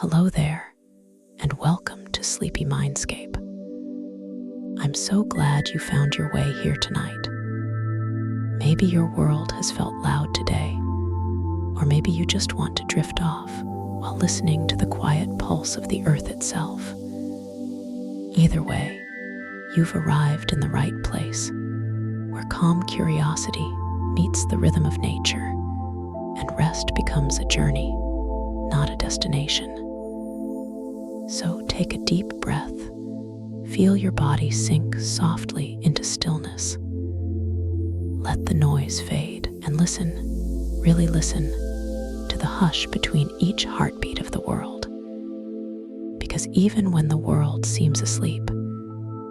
Hello there, and welcome to Sleepy Mindscape. I'm so glad you found your way here tonight. Maybe your world has felt loud today, or maybe you just want to drift off while listening to the quiet pulse of the earth itself. Either way, you've arrived in the right place, where calm curiosity meets the rhythm of nature, and rest becomes a journey, not a destination. So take a deep breath, feel your body sink softly into stillness. Let the noise fade and listen, really listen, to the hush between each heartbeat of the world. Because even when the world seems asleep,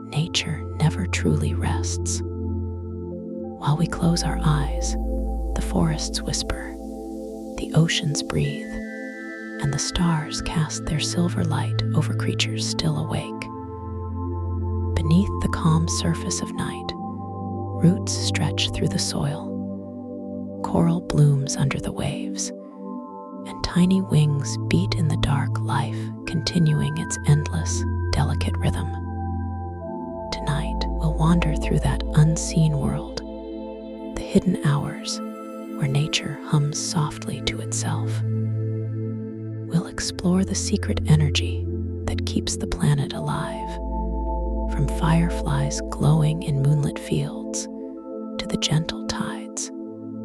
nature never truly rests. While we close our eyes, the forests whisper, the oceans breathe, and the stars cast their silver light over creatures still awake. Beneath the calm surface of night, roots stretch through the soil, coral blooms under the waves, and tiny wings beat in the dark life, continuing its endless, delicate rhythm. Tonight, we'll wander through that unseen world, the hidden hours where nature hums softly to itself. We'll explore the secret energy that keeps the planet alive, from fireflies glowing in moonlit fields to the gentle tides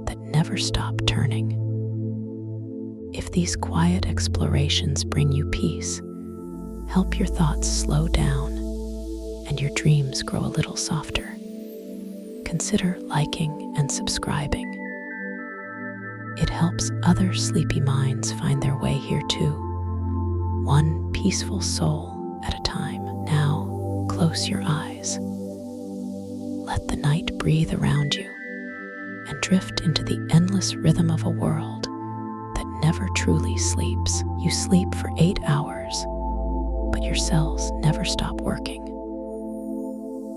that never stop turning. If these quiet explorations bring you peace, help your thoughts slow down, and your dreams grow a little softer, consider liking and subscribing. It helps other sleepy minds find their way here too, one peaceful soul at a time. Now, close your eyes. Let the night breathe around you and drift into the endless rhythm of a world that never truly sleeps. You sleep for 8 hours, but your cells never stop working.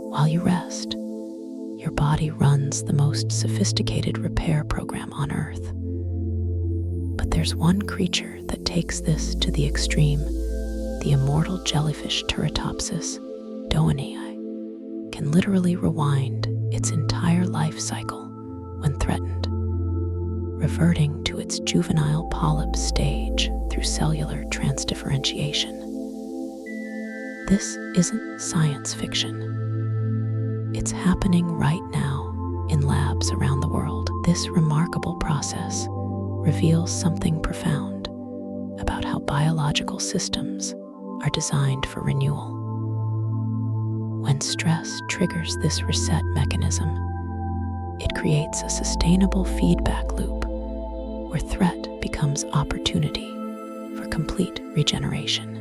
While you rest, your body runs the most sophisticated repair program on Earth. But there's one creature that takes this to the extreme. The immortal jellyfish Turritopsis doanei can literally rewind its entire life cycle when threatened, reverting to its juvenile polyp stage through cellular transdifferentiation. This isn't science fiction. It's happening right now in labs around the world. This remarkable process reveals something profound about how biological systems are designed for renewal. When stress triggers this reset mechanism, it creates a sustainable feedback loop where threat becomes opportunity for complete regeneration.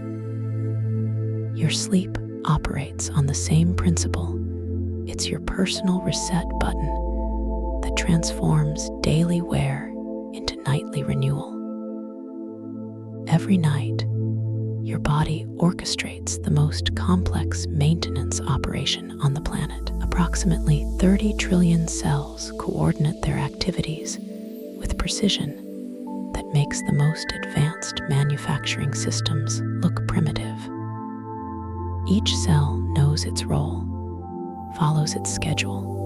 Your sleep operates on the same principle. It's your personal reset button that transforms daily wear into nightly renewal. Every night, your body orchestrates the most complex maintenance operation on the planet. Approximately 30 trillion cells coordinate their activities with precision that makes the most advanced manufacturing systems look primitive. Each cell knows its role, follows its schedule,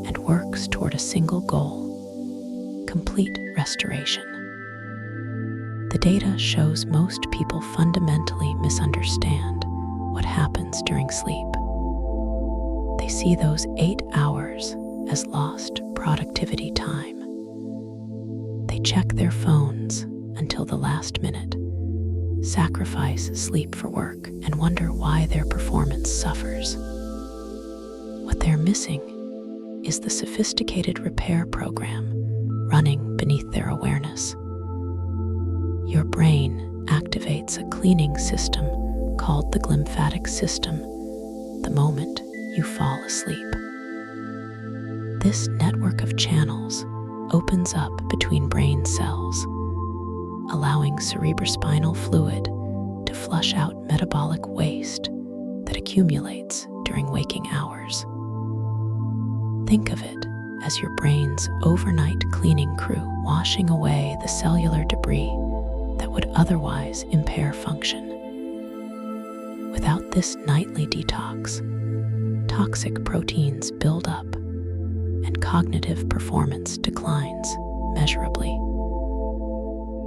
and works toward a single goal: complete restoration. The data shows most people fundamentally misunderstand what happens during sleep. They see those 8 hours as lost productivity time. They check their phones until the last minute, sacrifice sleep for work, and wonder why their performance suffers. What they're missing is the sophisticated repair program running beneath their awareness. Your brain activates a cleaning system called the glymphatic system the moment you fall asleep. This network of channels opens up between brain cells, allowing cerebrospinal fluid to flush out metabolic waste that accumulates during waking hours. Think of it as your brain's overnight cleaning crew, washing away the cellular debris that would otherwise impair function. Without this nightly detox, toxic proteins build up and cognitive performance declines measurably.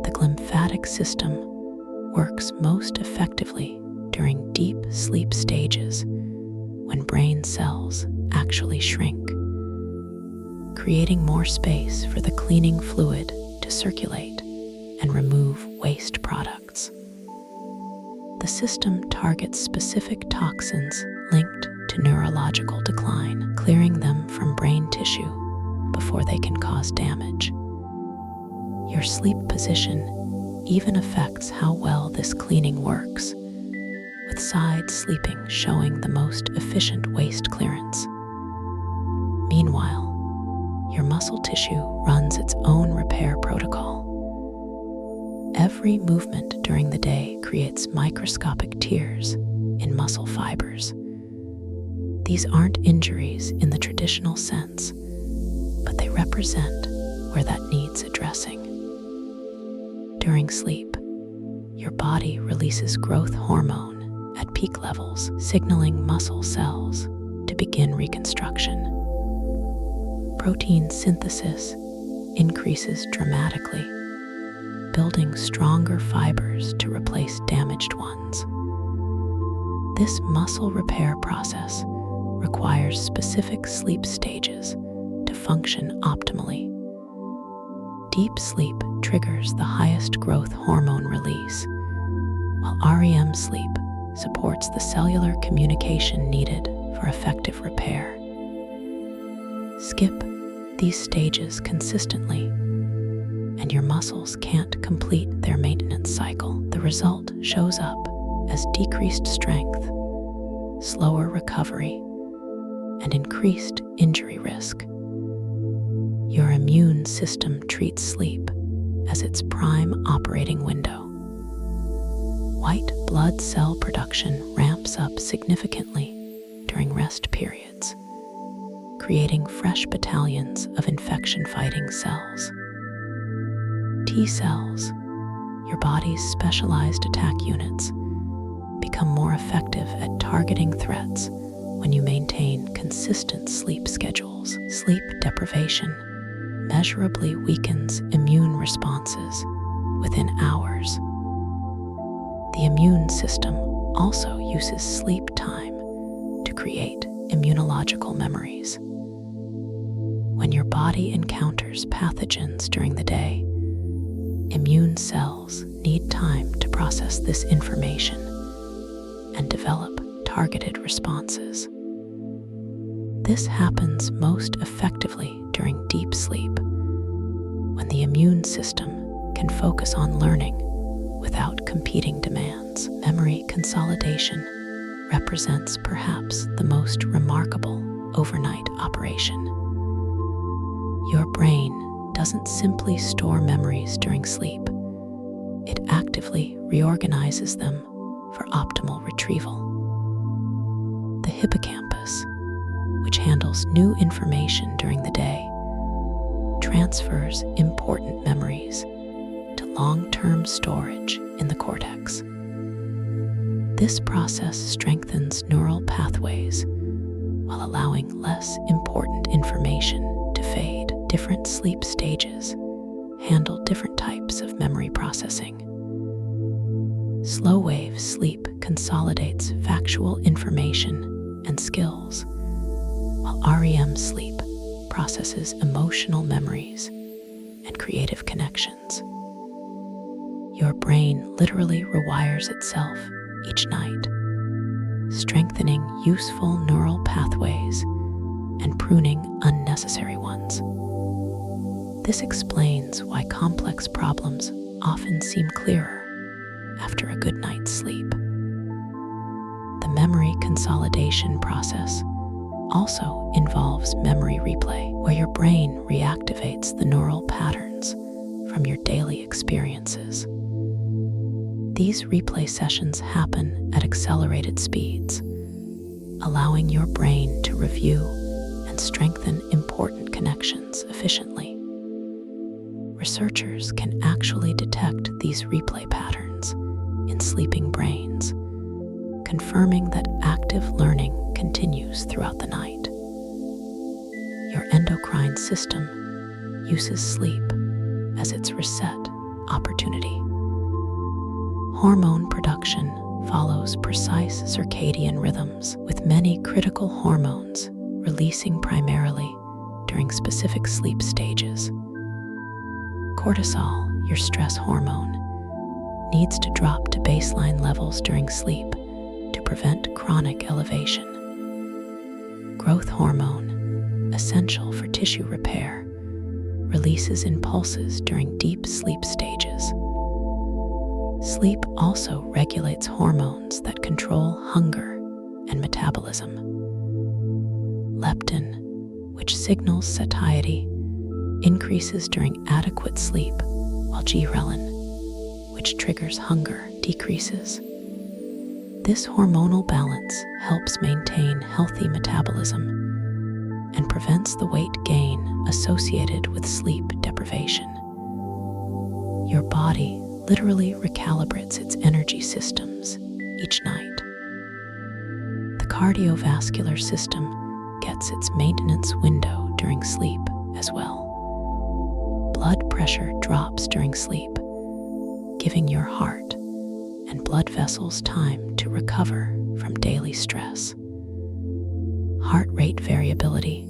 The glymphatic system works most effectively during deep sleep stages when brain cells actually shrink, creating more space for the cleaning fluid to circulate and remove waste products. The system targets specific toxins linked to neurological decline, clearing them from brain tissue before they can cause damage. Your sleep position even affects how well this cleaning works, with side sleeping showing the most efficient waste clearance. Meanwhile, your muscle tissue runs its own repair protocol. Every movement during the day creates microscopic tears in muscle fibers. These aren't injuries in the traditional sense, but they represent where that needs addressing. During sleep, your body releases growth hormone at peak levels, signaling muscle cells to begin reconstruction. Protein synthesis increases dramatically, building stronger fibers to replace damaged ones. This muscle repair process requires specific sleep stages to function optimally. Deep sleep triggers the highest growth hormone release, while REM sleep supports the cellular communication needed for effective repair. Skip these stages consistently, and your muscles can't complete their maintenance cycle. The result shows up as decreased strength, slower recovery, and increased injury risk. Your immune system treats sleep as its prime operating window. White blood cell production ramps up significantly during rest periods, creating fresh battalions of infection-fighting cells. T cells, your body's specialized attack units, become more effective at targeting threats when you maintain consistent sleep schedules. Sleep deprivation measurably weakens immune responses within hours. The immune system also uses sleep time to create immunological memories. When your body encounters pathogens during the day, immune cells need time to process this information and develop targeted responses. This happens most effectively during deep sleep, when the immune system can focus on learning without competing demands. Memory consolidation represents perhaps the most remarkable overnight operation. Your brain doesn't simply store memories during sleep. It actively reorganizes them for optimal retrieval. The hippocampus, which handles new information during the day, transfers important memories to long-term storage in the cortex. This process strengthens neural pathways while allowing less important information to fade. Different sleep stages handle different types of memory processing. Slow-wave sleep consolidates factual information and skills, while REM sleep processes emotional memories and creative connections. Your brain literally rewires itself each night, strengthening useful neural pathways and pruning unnecessary ones. This explains why complex problems often seem clearer after a good night's sleep. The memory consolidation process also involves memory replay, where your brain reactivates the neural patterns from your daily experiences. These replay sessions happen at accelerated speeds, allowing your brain to review and strengthen important connections efficiently. researchers can actually detect these replay patterns in sleeping brains, confirming that active learning continues throughout the night. Your endocrine system uses sleep as its reset opportunity. Hormone production follows precise circadian rhythms, with many critical hormones releasing primarily during specific sleep stages. Cortisol, your stress hormone, needs to drop to baseline levels during sleep to prevent chronic elevation. Growth hormone, essential for tissue repair, releases in pulses during deep sleep stages. Sleep also regulates hormones that control hunger and metabolism. Leptin, which signals satiety, increases during adequate sleep, while ghrelin, which triggers hunger, decreases. This hormonal balance helps maintain healthy metabolism and prevents the weight gain associated with sleep deprivation. Your body literally recalibrates its energy systems each night. The cardiovascular system gets its maintenance window during sleep as well. Blood pressure drops during sleep, giving your heart and blood vessels time to recover from daily stress. Heart rate variability,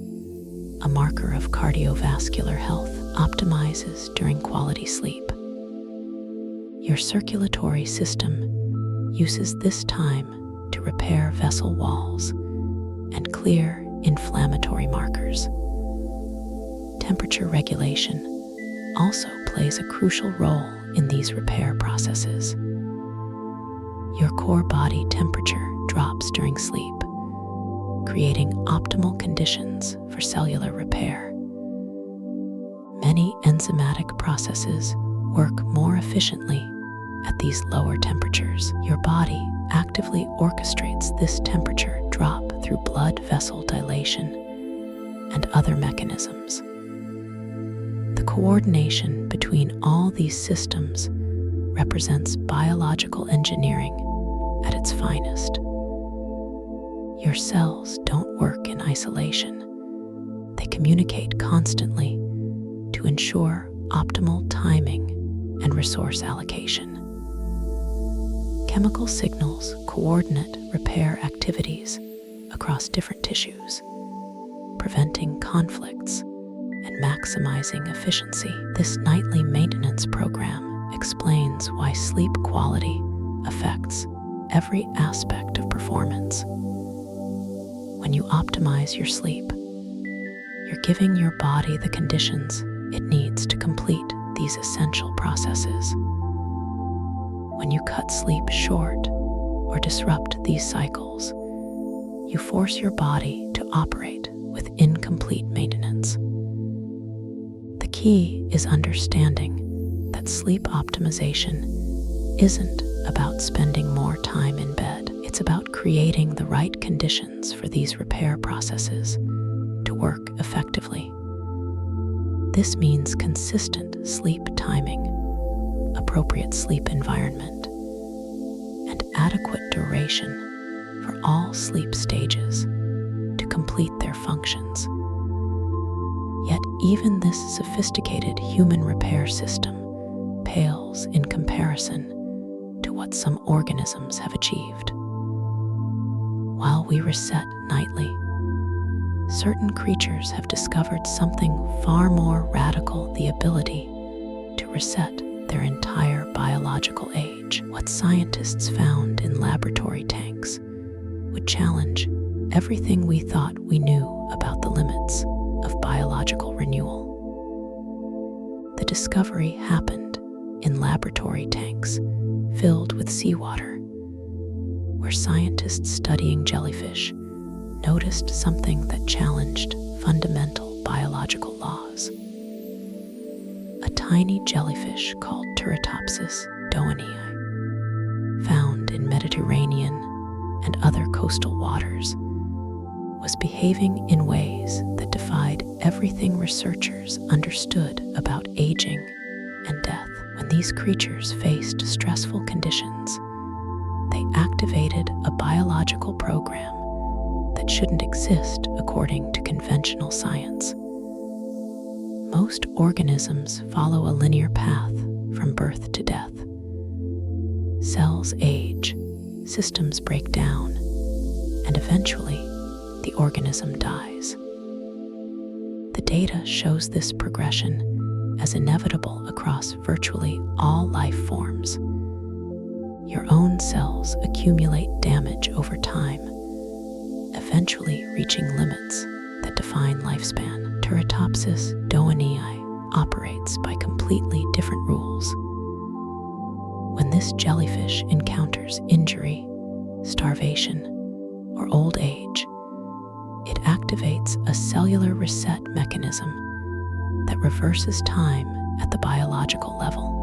a marker of cardiovascular health, optimizes during quality sleep. Your circulatory system uses this time to repair vessel walls and clear inflammatory markers. Temperature regulation also plays a crucial role in these repair processes. Your core body temperature drops during sleep, creating optimal conditions for cellular repair. Many enzymatic processes work more efficiently at these lower temperatures. Your body actively orchestrates this temperature drop through blood vessel dilation and other mechanisms. The coordination between all these systems represents biological engineering at its finest. Your cells don't work in isolation. They communicate constantly to ensure optimal timing and resource allocation. Chemical signals coordinate repair activities across different tissues, preventing conflicts and maximizing efficiency. This nightly maintenance program explains why sleep quality affects every aspect of performance. When you optimize your sleep, you're giving your body the conditions it needs to complete these essential processes. When you cut sleep short or disrupt these cycles, you force your body to operate with incomplete maintenance. The key is understanding that sleep optimization isn't about spending more time in bed. It's about creating the right conditions for these repair processes to work effectively. This means consistent sleep timing, appropriate sleep environment, and adequate duration for all sleep stages to complete their functions. Yet even this sophisticated human repair system pales in comparison to what some organisms have achieved. While we reset nightly, certain creatures have discovered something far more radical: the ability to reset their entire biological age. What scientists found in laboratory tanks would challenge everything we thought we knew about the limits of biological renewal. The discovery happened in laboratory tanks filled with seawater, where scientists studying jellyfish noticed something that challenged fundamental biological laws. A tiny jellyfish called Turritopsis doanei, found in Mediterranean and other coastal waters, was behaving in ways that defied everything researchers understood about aging and death. When these creatures faced stressful conditions, they activated a biological program that shouldn't exist according to conventional science. Most organisms follow a linear path from birth to death. Cells age, systems break down, and eventually the organism dies. The data shows this progression as inevitable across virtually all life forms. Your own cells accumulate damage over time, eventually reaching limits that define lifespan. Teratopsis doanii operates by completely different rules. When this jellyfish encounters injury, starvation, or old age, it activates a cellular reset mechanism that reverses time at the biological level.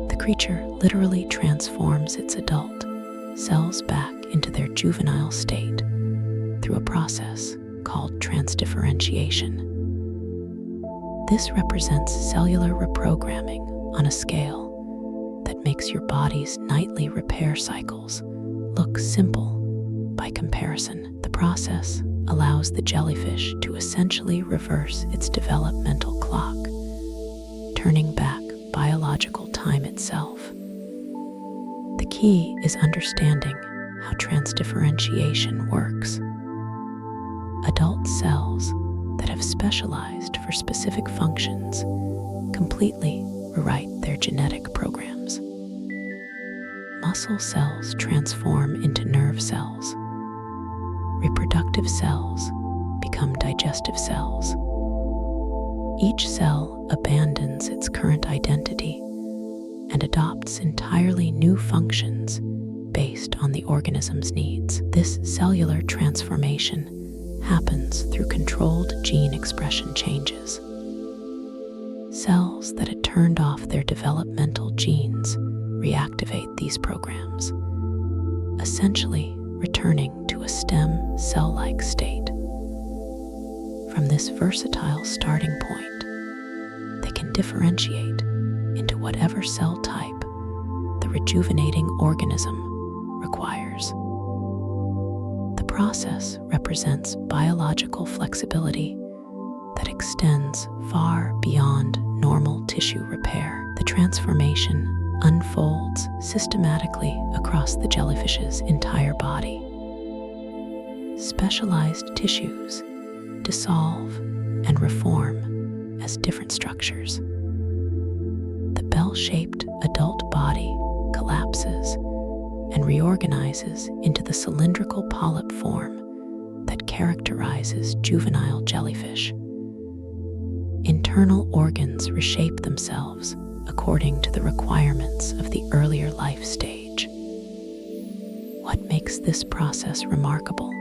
The creature literally transforms its adult cells back into their juvenile state through a process called transdifferentiation. This represents cellular reprogramming on a scale that makes your body's nightly repair cycles look simple by comparison. The process allows the jellyfish to essentially reverse its developmental clock, turning back biological time itself. The key is understanding how transdifferentiation works. Adult cells that have specialized for specific functions completely rewrite their genetic programs. Muscle cells transform into nerve cells. Reproductive cells become digestive cells. Each cell abandons its current identity and adopts entirely new functions based on the organism's needs. This cellular transformation happens through controlled gene expression changes. Cells that had turned off their developmental genes reactivate these programs, essentially returning to a stem cell-like state. From this versatile starting point, they can differentiate into whatever cell type the rejuvenating organism requires. The process represents biological flexibility that extends far beyond normal tissue repair. The transformation unfolds systematically across the jellyfish's entire body. Specialized tissues dissolve and reform as different structures. The bell-shaped adult body collapses and reorganizes into the cylindrical polyp form that characterizes juvenile jellyfish. Internal organs reshape themselves according to the requirements of the earlier life stage. What makes this process remarkable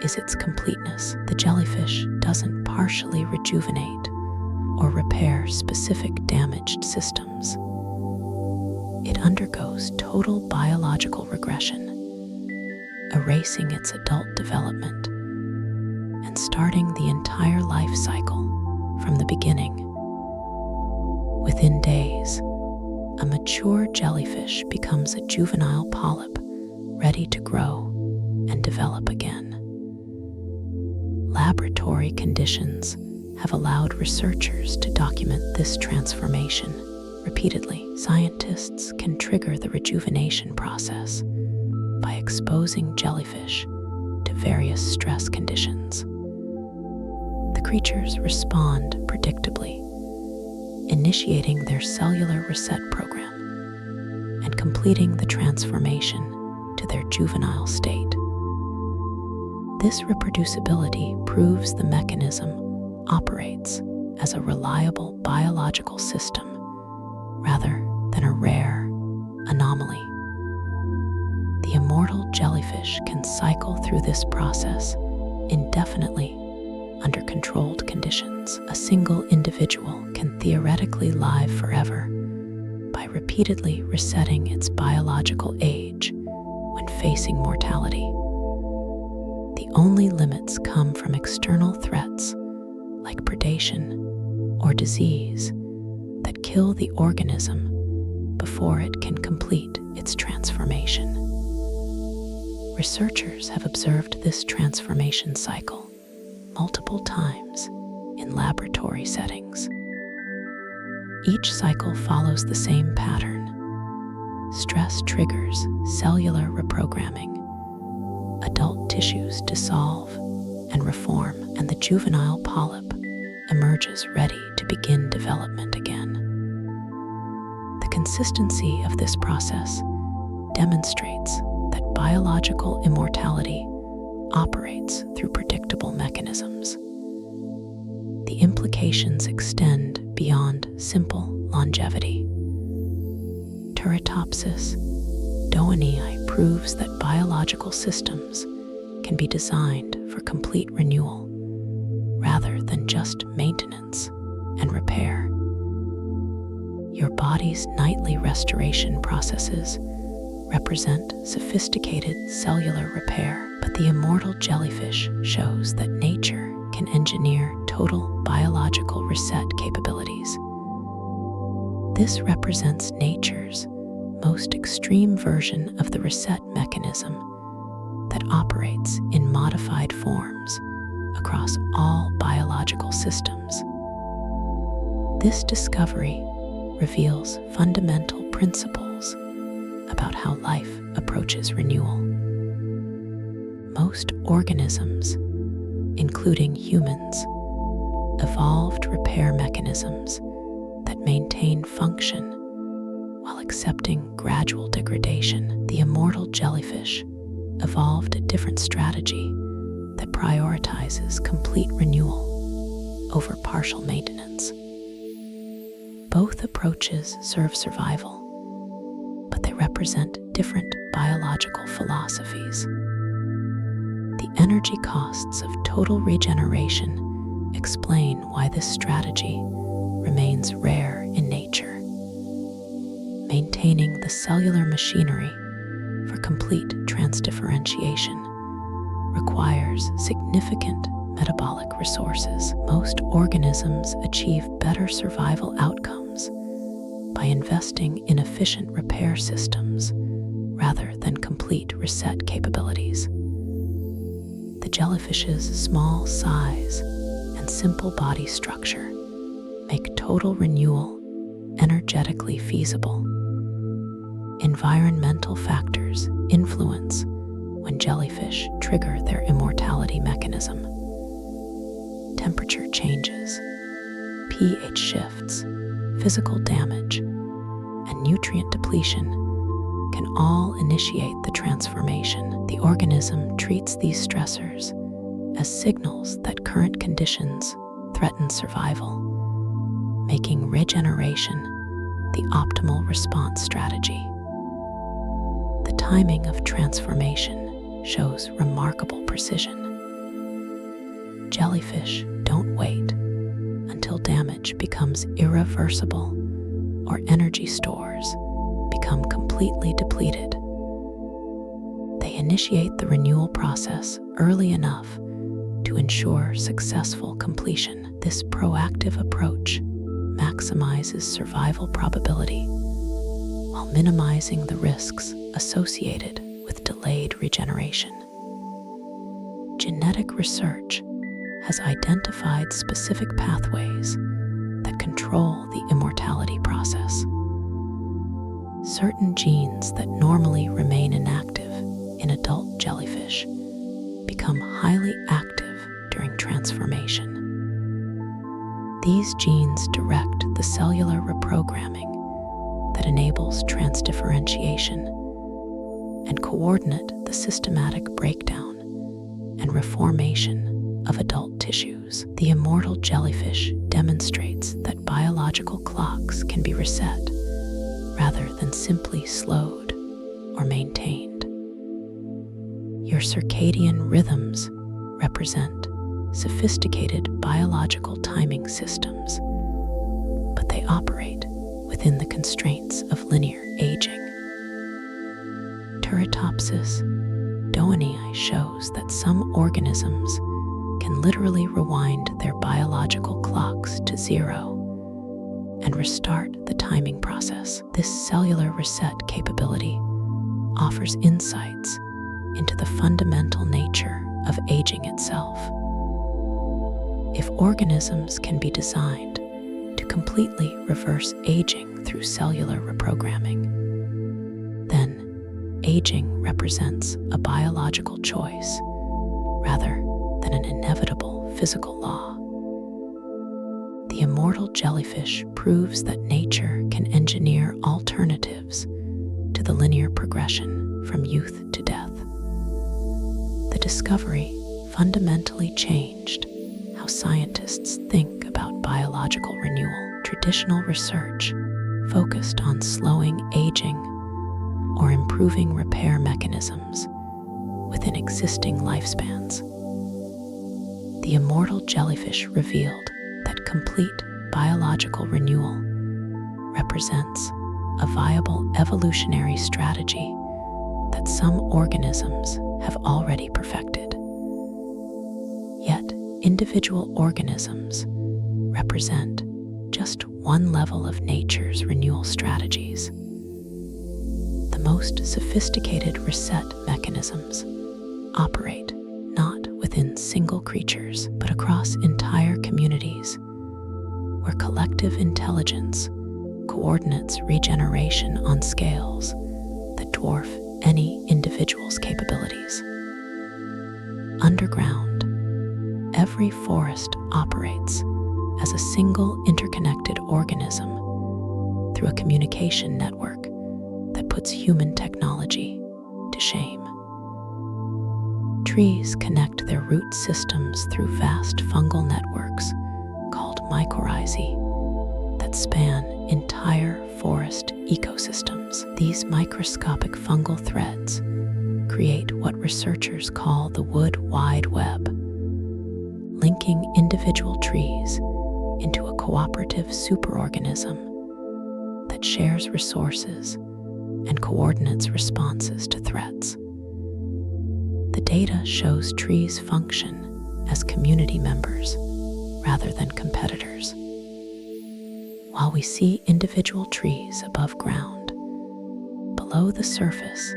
is its completeness. The jellyfish doesn't partially rejuvenate or repair specific damaged systems. It undergoes total biological regression, erasing its adult development and starting the entire life cycle from the beginning. Within days, a mature jellyfish becomes a juvenile polyp ready to grow and develop again. Laboratory conditions have allowed researchers to document this transformation repeatedly. Scientists can trigger the rejuvenation process by exposing jellyfish to various stress conditions. The creatures respond predictably, initiating their cellular reset program and completing the transformation to their juvenile state. This reproducibility proves the mechanism operates as a reliable biological system rather than a rare anomaly. The immortal jellyfish can cycle through this process indefinitely under controlled conditions. A single individual can theoretically live forever by repeatedly resetting its biological age when facing mortality. The only limits come from external threats like predation or disease that kill the organism before it can complete its transformation. Researchers have observed this transformation cycle multiple times in laboratory settings. Each cycle follows the same pattern. Stress triggers cellular reprogramming. Adult tissues dissolve and reform, and the juvenile polyp emerges ready to begin development again. The consistency of this process demonstrates that biological immortality operates through predictable mechanisms. The implications extend beyond simple longevity. Teratopsis doanei proves that biological systems can be designed for complete renewal rather than just maintenance and repair. Your body's nightly restoration processes represent sophisticated cellular repair, but the immortal jellyfish shows that nature can engineer total biological reset capabilities. This represents nature's most extreme version of the reset mechanism that operates in modified forms across all biological systems. This discovery reveals fundamental principles about how life approaches renewal. Most organisms, including humans, evolved repair mechanisms that maintain function while accepting gradual degradation. The immortal jellyfish evolved a different strategy that prioritizes complete renewal over partial maintenance. Both approaches serve survival, but they represent different biological philosophies. The energy costs of total regeneration explain why this strategy remains rare in nature. Maintaining the cellular machinery for complete transdifferentiation requires significant metabolic resources. Most organisms achieve better survival outcomes by investing in efficient repair systems rather than complete reset capabilities. The jellyfish's small size and simple body structure make total renewal energetically feasible. Environmental factors influence when jellyfish trigger their immortality mechanism. Temperature changes, pH shifts, physical damage, and nutrient depletion can all initiate the transformation. The organism treats these stressors as signals that current conditions threaten survival, making regeneration the optimal response strategy. The timing of transformation shows remarkable precision. Jellyfish don't wait until damage becomes irreversible or energy stores become completely depleted. They initiate the renewal process early enough to ensure successful completion. This proactive approach maximizes survival probability while minimizing the risks associated with delayed regeneration. Genetic research has identified specific pathways that control the immortality process. Certain genes that normally remain inactive in adult jellyfish become highly active during transformation. These genes direct the cellular reprogramming that enables transdifferentiation and coordinate the systematic breakdown and reformation of adult tissues. The immortal jellyfish demonstrates that biological clocks can be reset rather than simply slowed or maintained. Your circadian rhythms represent sophisticated biological timing systems, but they operate within the constraints of linear aging. Teratopsis doanei shows that some organisms can literally rewind their biological clocks to zero and restart the timing process. This cellular reset capability offers insights into the fundamental nature of aging itself. If organisms can be designed to completely reverse aging through cellular reprogramming, then aging represents a biological choice rather than an inevitable physical law. The immortal jellyfish proves that nature can engineer alternatives to the linear progression from youth to death. The discovery fundamentally changed how scientists think about biological renewal. Traditional research focused on slowing aging or improving repair mechanisms within existing lifespans. The immortal jellyfish revealed that complete biological renewal represents a viable evolutionary strategy that some organisms have already perfected. Yet, individual organisms represent just one level of nature's renewal strategies. The most sophisticated reset mechanisms operate not within single creatures, but across entire communities, where collective intelligence coordinates regeneration on scales that dwarf any individual's capabilities. Underground, every forest operates as a single interconnected organism through a communication network that puts human technology to shame. Trees connect their root systems through vast fungal networks called mycorrhizae that span entire forest ecosystems. These microscopic fungal threads create what researchers call the wood wide web, linking individual trees into a cooperative superorganism that shares resources and coordinates responses to threats. The data shows trees function as community members rather than competitors. While we see individual trees above ground, below the surface,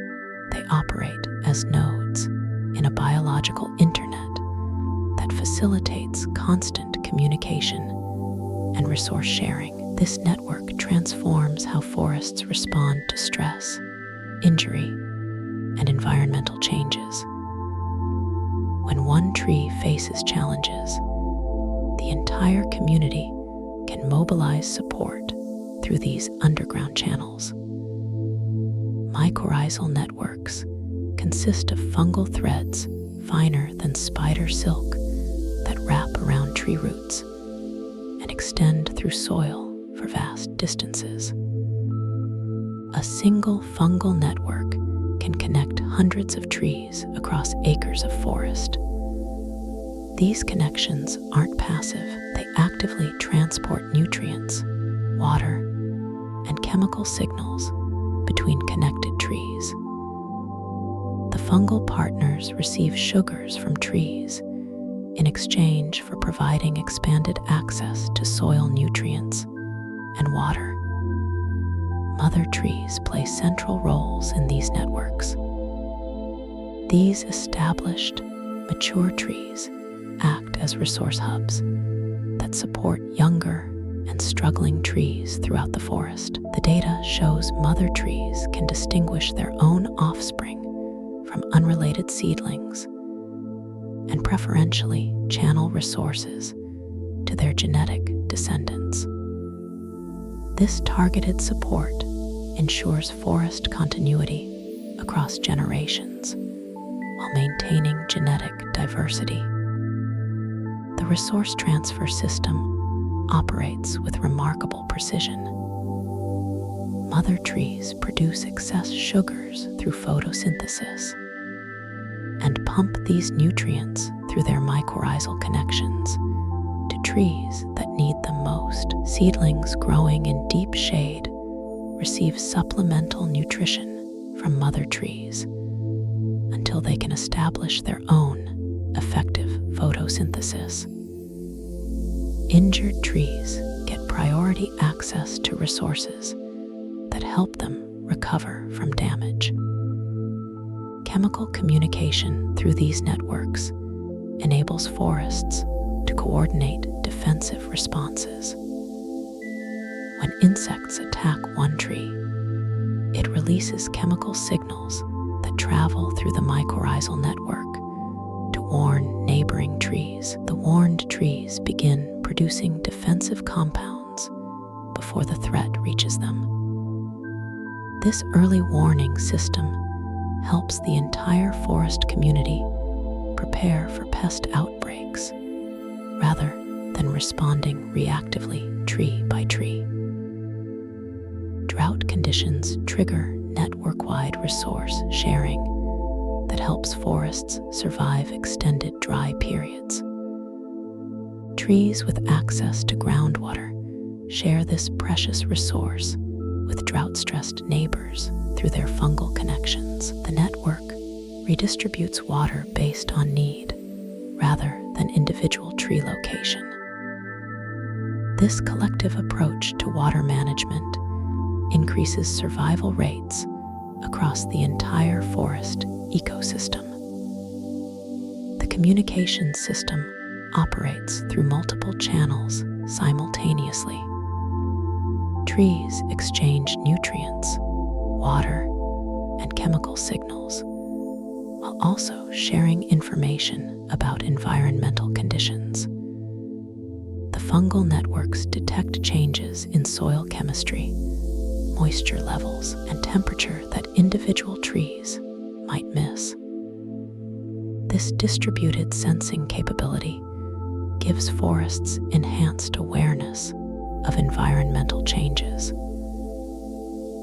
they operate as nodes in a biological internet that facilitates constant communication and resource sharing. This network transforms how forests respond to stress, injury, and environmental changes. When one tree faces challenges, the entire community can mobilize support through these underground channels. Mycorrhizal networks consist of fungal threads finer than spider silk that wrap around tree roots and extend through soil for vast distances. A single fungal network can connect hundreds of trees across acres of forest. These connections aren't passive. They actively transport nutrients, water, and chemical signals between connected trees. The fungal partners receive sugars from trees in exchange for providing expanded access to soil nutrients and water. Mother trees play central roles in these networks. These established, mature trees act as resource hubs that support younger and struggling trees throughout the forest. The data shows mother trees can distinguish their own offspring from unrelated seedlings and preferentially channel resources to their genetic descendants. This targeted support ensures forest continuity across generations while maintaining genetic diversity. The resource transfer system operates with remarkable precision. Mother trees produce excess sugars through photosynthesis and pump these nutrients through their mycorrhizal connections to trees that need them most. Seedlings growing in deep shade receive supplemental nutrition from mother trees until they can establish their own effective photosynthesis. Injured trees get priority access to resources that help them recover from damage. Chemical communication through these networks enables forests to coordinate defensive responses. When insects attack one tree, it releases chemical signals that travel through the mycorrhizal network to warn neighboring trees. The warned trees begin producing defensive compounds before the threat reaches them. This early warning system helps the entire forest community prepare for pest outbreaks rather than responding reactively tree by tree. Drought conditions trigger network-wide resource sharing that helps forests survive extended dry periods. Trees with access to groundwater share this precious resource with drought-stressed neighbors through their fungal connections. The network redistributes water based on need rather than individual tree location. This collective approach to water management increases survival rates across the entire forest ecosystem. The communication system operates through multiple channels simultaneously. Trees exchange nutrients, water, and chemical signals, while also sharing information about environmental conditions. The fungal networks detect changes in soil chemistry, moisture levels, and temperature that individual trees might miss. This distributed sensing capability gives forests enhanced awareness of environmental changes.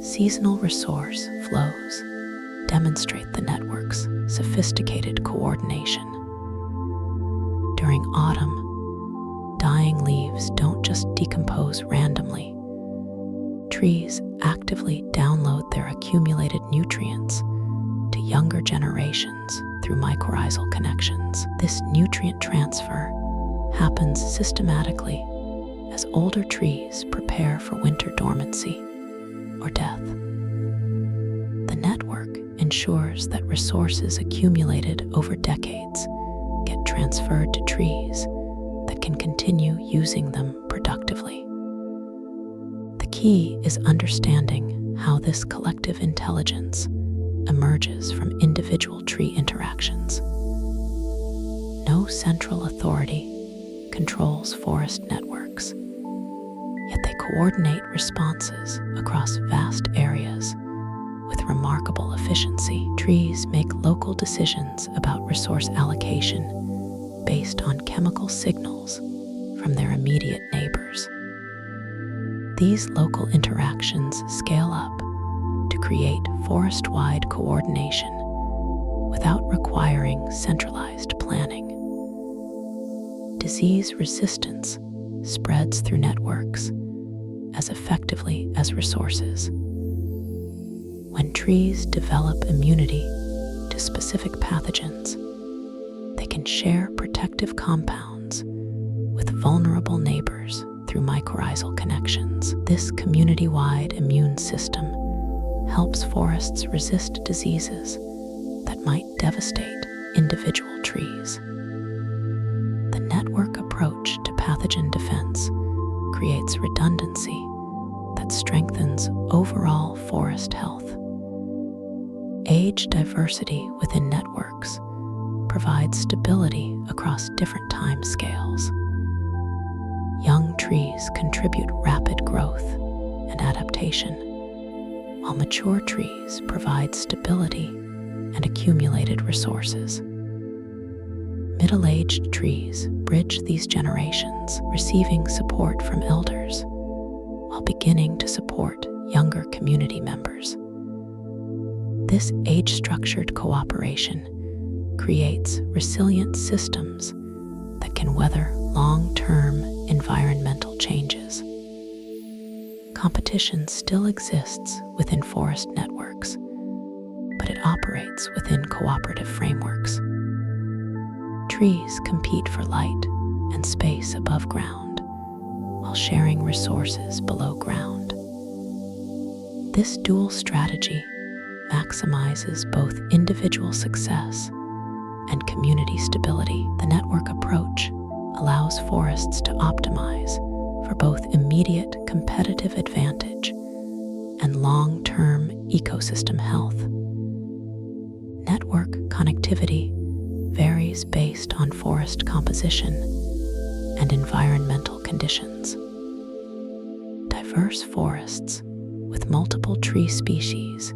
Seasonal resource flows demonstrate the network's sophisticated coordination. During autumn, dying leaves don't just decompose randomly. Trees actively download their accumulated nutrients to younger generations through mycorrhizal connections. This nutrient transfer happens systematically as older trees prepare for winter dormancy or death. The network ensures that resources accumulated over decades get transferred to trees that can continue using them productively. The key is understanding how this collective intelligence emerges from individual tree interactions. No central authority controls forest networks, yet they coordinate responses across vast areas with remarkable efficiency. Trees make local decisions about resource allocation based on chemical signals from their immediate neighbors. These local interactions scale up to create forest-wide coordination without requiring centralized planning. Disease resistance spreads through networks as effectively as resources. When trees develop immunity to specific pathogens, they can share protective compounds with vulnerable neighbors through mycorrhizal connections. This community-wide immune system helps forests resist diseases that might devastate individual trees. The network approach to pathogen defense creates redundancy that strengthens overall forest health. Age diversity within networks provides stability across different time scales. Young trees contribute rapid growth and adaptation, while mature trees provide stability and accumulated resources. Middle-aged trees bridge these generations, receiving support from elders while beginning to support younger community members. This age-structured cooperation creates resilient systems that can weather long-term environmental changes. Competition still exists within forest networks, but it operates within cooperative frameworks. Trees compete for light and space above ground, while sharing resources below ground. This dual strategy maximizes both individual success and community stability. The network approach allows forests to optimize for both immediate competitive advantage and long-term ecosystem health. Network connectivity varies based on forest composition and environmental conditions. Diverse forests with multiple tree species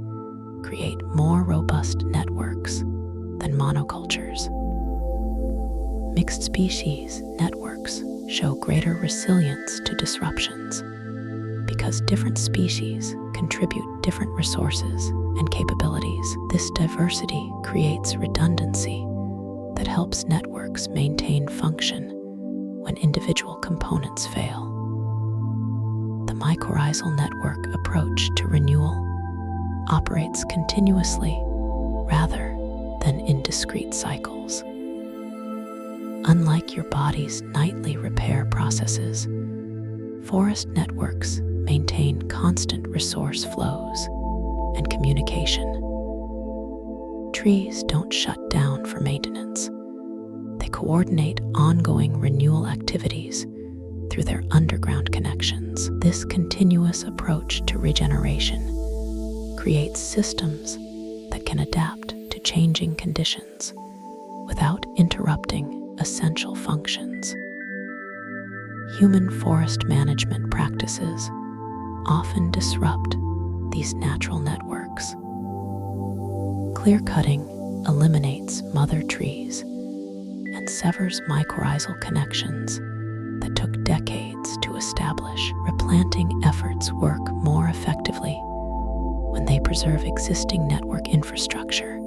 create more robust networks than monocultures. Mixed species networks show greater resilience to disruptions because different species contribute different resources and capabilities. This diversity creates redundancy that helps networks maintain function when individual components fail. The mycorrhizal network approach to renewal operates continuously rather than in discrete cycles. Unlike your body's nightly repair processes, forest networks maintain constant resource flows and communication. Trees don't shut down for maintenance. They coordinate ongoing renewal activities through their underground connections. This continuous approach to regeneration creates systems that can adapt to changing conditions without interrupting essential functions. Human forest management practices often disrupt these natural networks. Clear-cutting eliminates mother trees and severs mycorrhizal connections that took decades to establish. Replanting efforts work more effectively when they preserve existing network infrastructure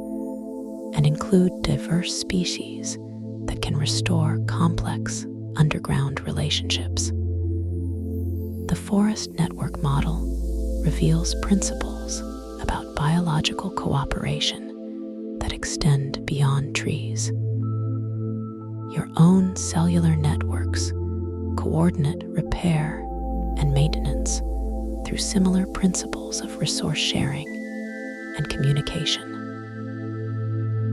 and include diverse species that can restore complex underground relationships. The forest network model reveals principles about biological cooperation that extend beyond trees. Your own cellular networks coordinate repair and maintenance through similar principles of resource sharing and communication.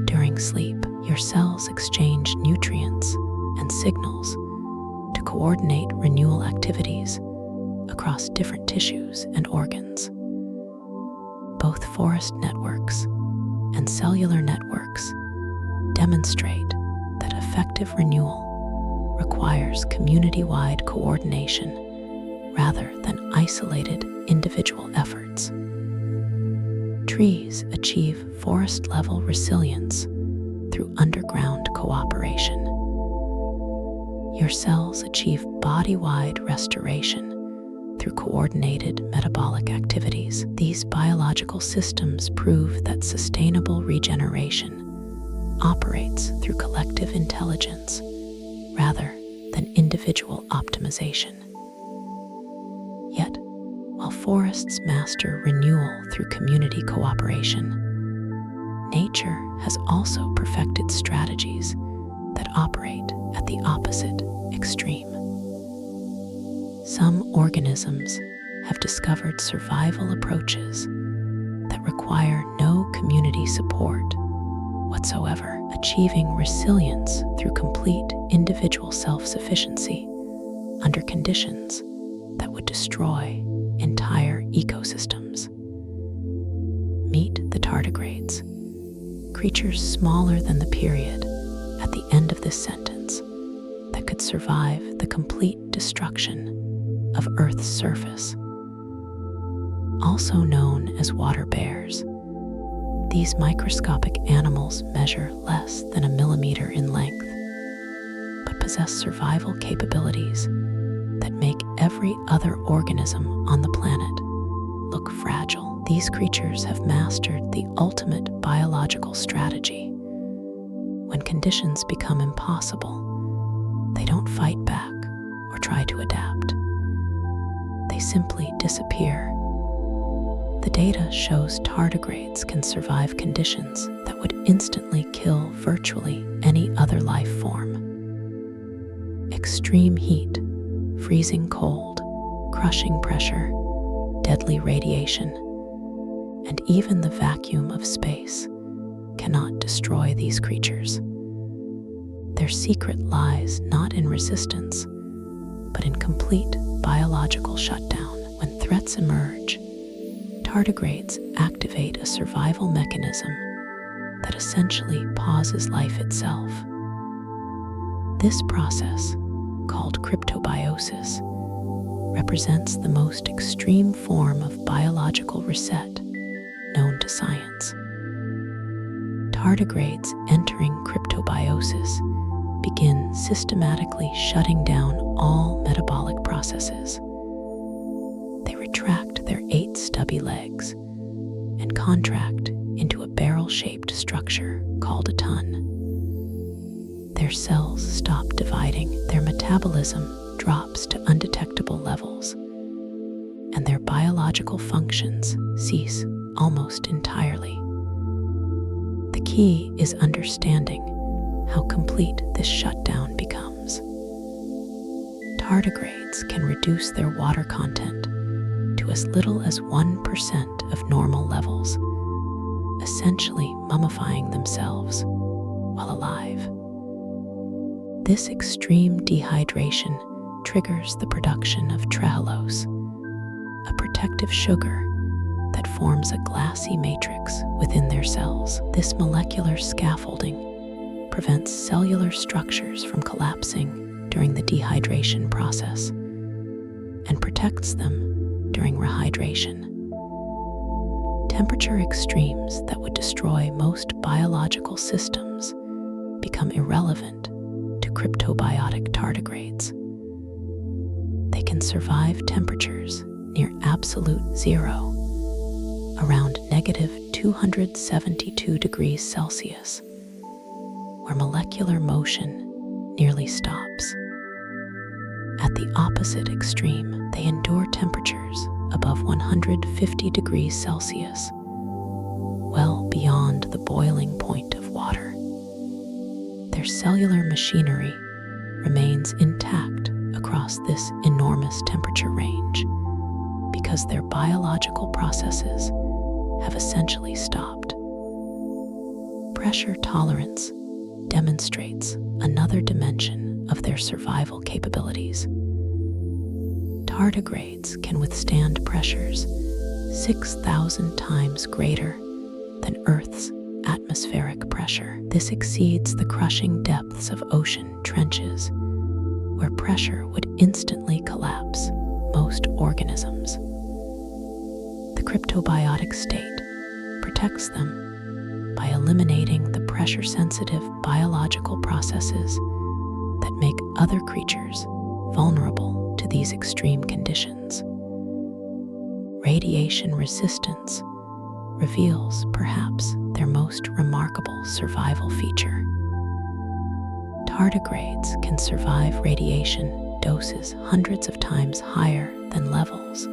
During sleep, your cells exchange nutrients and signals to coordinate renewal activities across different tissues and organs. Both forest networks and cellular networks demonstrate that effective renewal requires community-wide coordination rather than isolated individual efforts. Trees achieve forest-level resilience through underground cooperation. Your cells achieve body-wide restoration through coordinated metabolic activities. These biological systems prove that sustainable regeneration operates through collective intelligence rather than individual optimization. Yet, while forests master renewal through community cooperation, nature has also perfected strategies that operate at the opposite extreme. Some organisms have discovered survival approaches that require no community support whatsoever, achieving resilience through complete individual self-sufficiency under conditions that would destroy entire ecosystems. Meet the tardigrades, creatures smaller than the period at the end of this sentence that could survive the complete destruction of Earth's surface. Also known as water bears, these microscopic animals measure less than a millimeter in length, but possess survival capabilities that make every other organism on the planet look fragile. These creatures have mastered the ultimate biological strategy. When conditions become impossible, they don't fight back or try to adapt. They simply disappear. The data shows tardigrades can survive conditions that would instantly kill virtually any other life form. Extreme heat, freezing cold, crushing pressure, deadly radiation, and even the vacuum of space cannot destroy these creatures. Their secret lies not in resistance, but in complete biological shutdown. When threats emerge, tardigrades activate a survival mechanism that essentially pauses life itself. This process, called cryptobiosis, represents the most extreme form of biological reset known to science. Tardigrades entering cryptobiosis begin systematically shutting down all metabolic processes. They retract their 8 stubby legs and contract into a barrel-shaped structure called a ton. Their cells stop dividing, their metabolism drops to undetectable levels, and their biological functions cease almost entirely. The key is understanding how complete this shutdown becomes. Tardigrades can reduce their water content to as little as 1% of normal levels, essentially mummifying themselves while alive. This extreme dehydration triggers the production of trehalose, a protective sugar that forms a glassy matrix within their cells. This molecular scaffolding prevents cellular structures from collapsing during the dehydration process and protects them during rehydration. Temperature extremes that would destroy most biological systems become irrelevant to cryptobiotic tardigrades. They can survive temperatures near absolute zero, around -272 degrees Celsius, where molecular motion nearly stops. At the opposite extreme, they endure temperatures above 150 degrees Celsius, well beyond the boiling point of water. Their cellular machinery remains intact across this enormous temperature range because their biological processes have essentially stopped. Pressure tolerance demonstrates another dimension of their survival capabilities. Tardigrades can withstand pressures 6,000 times greater than Earth's atmospheric pressure. This exceeds the crushing depths of ocean trenches, where pressure would instantly collapse most organisms. The cryptobiotic state protects them by eliminating the pressure-sensitive biological processes that make other creatures vulnerable to these extreme conditions. Radiation resistance reveals perhaps their most remarkable survival feature. Tardigrades can survive radiation doses hundreds of times higher than levels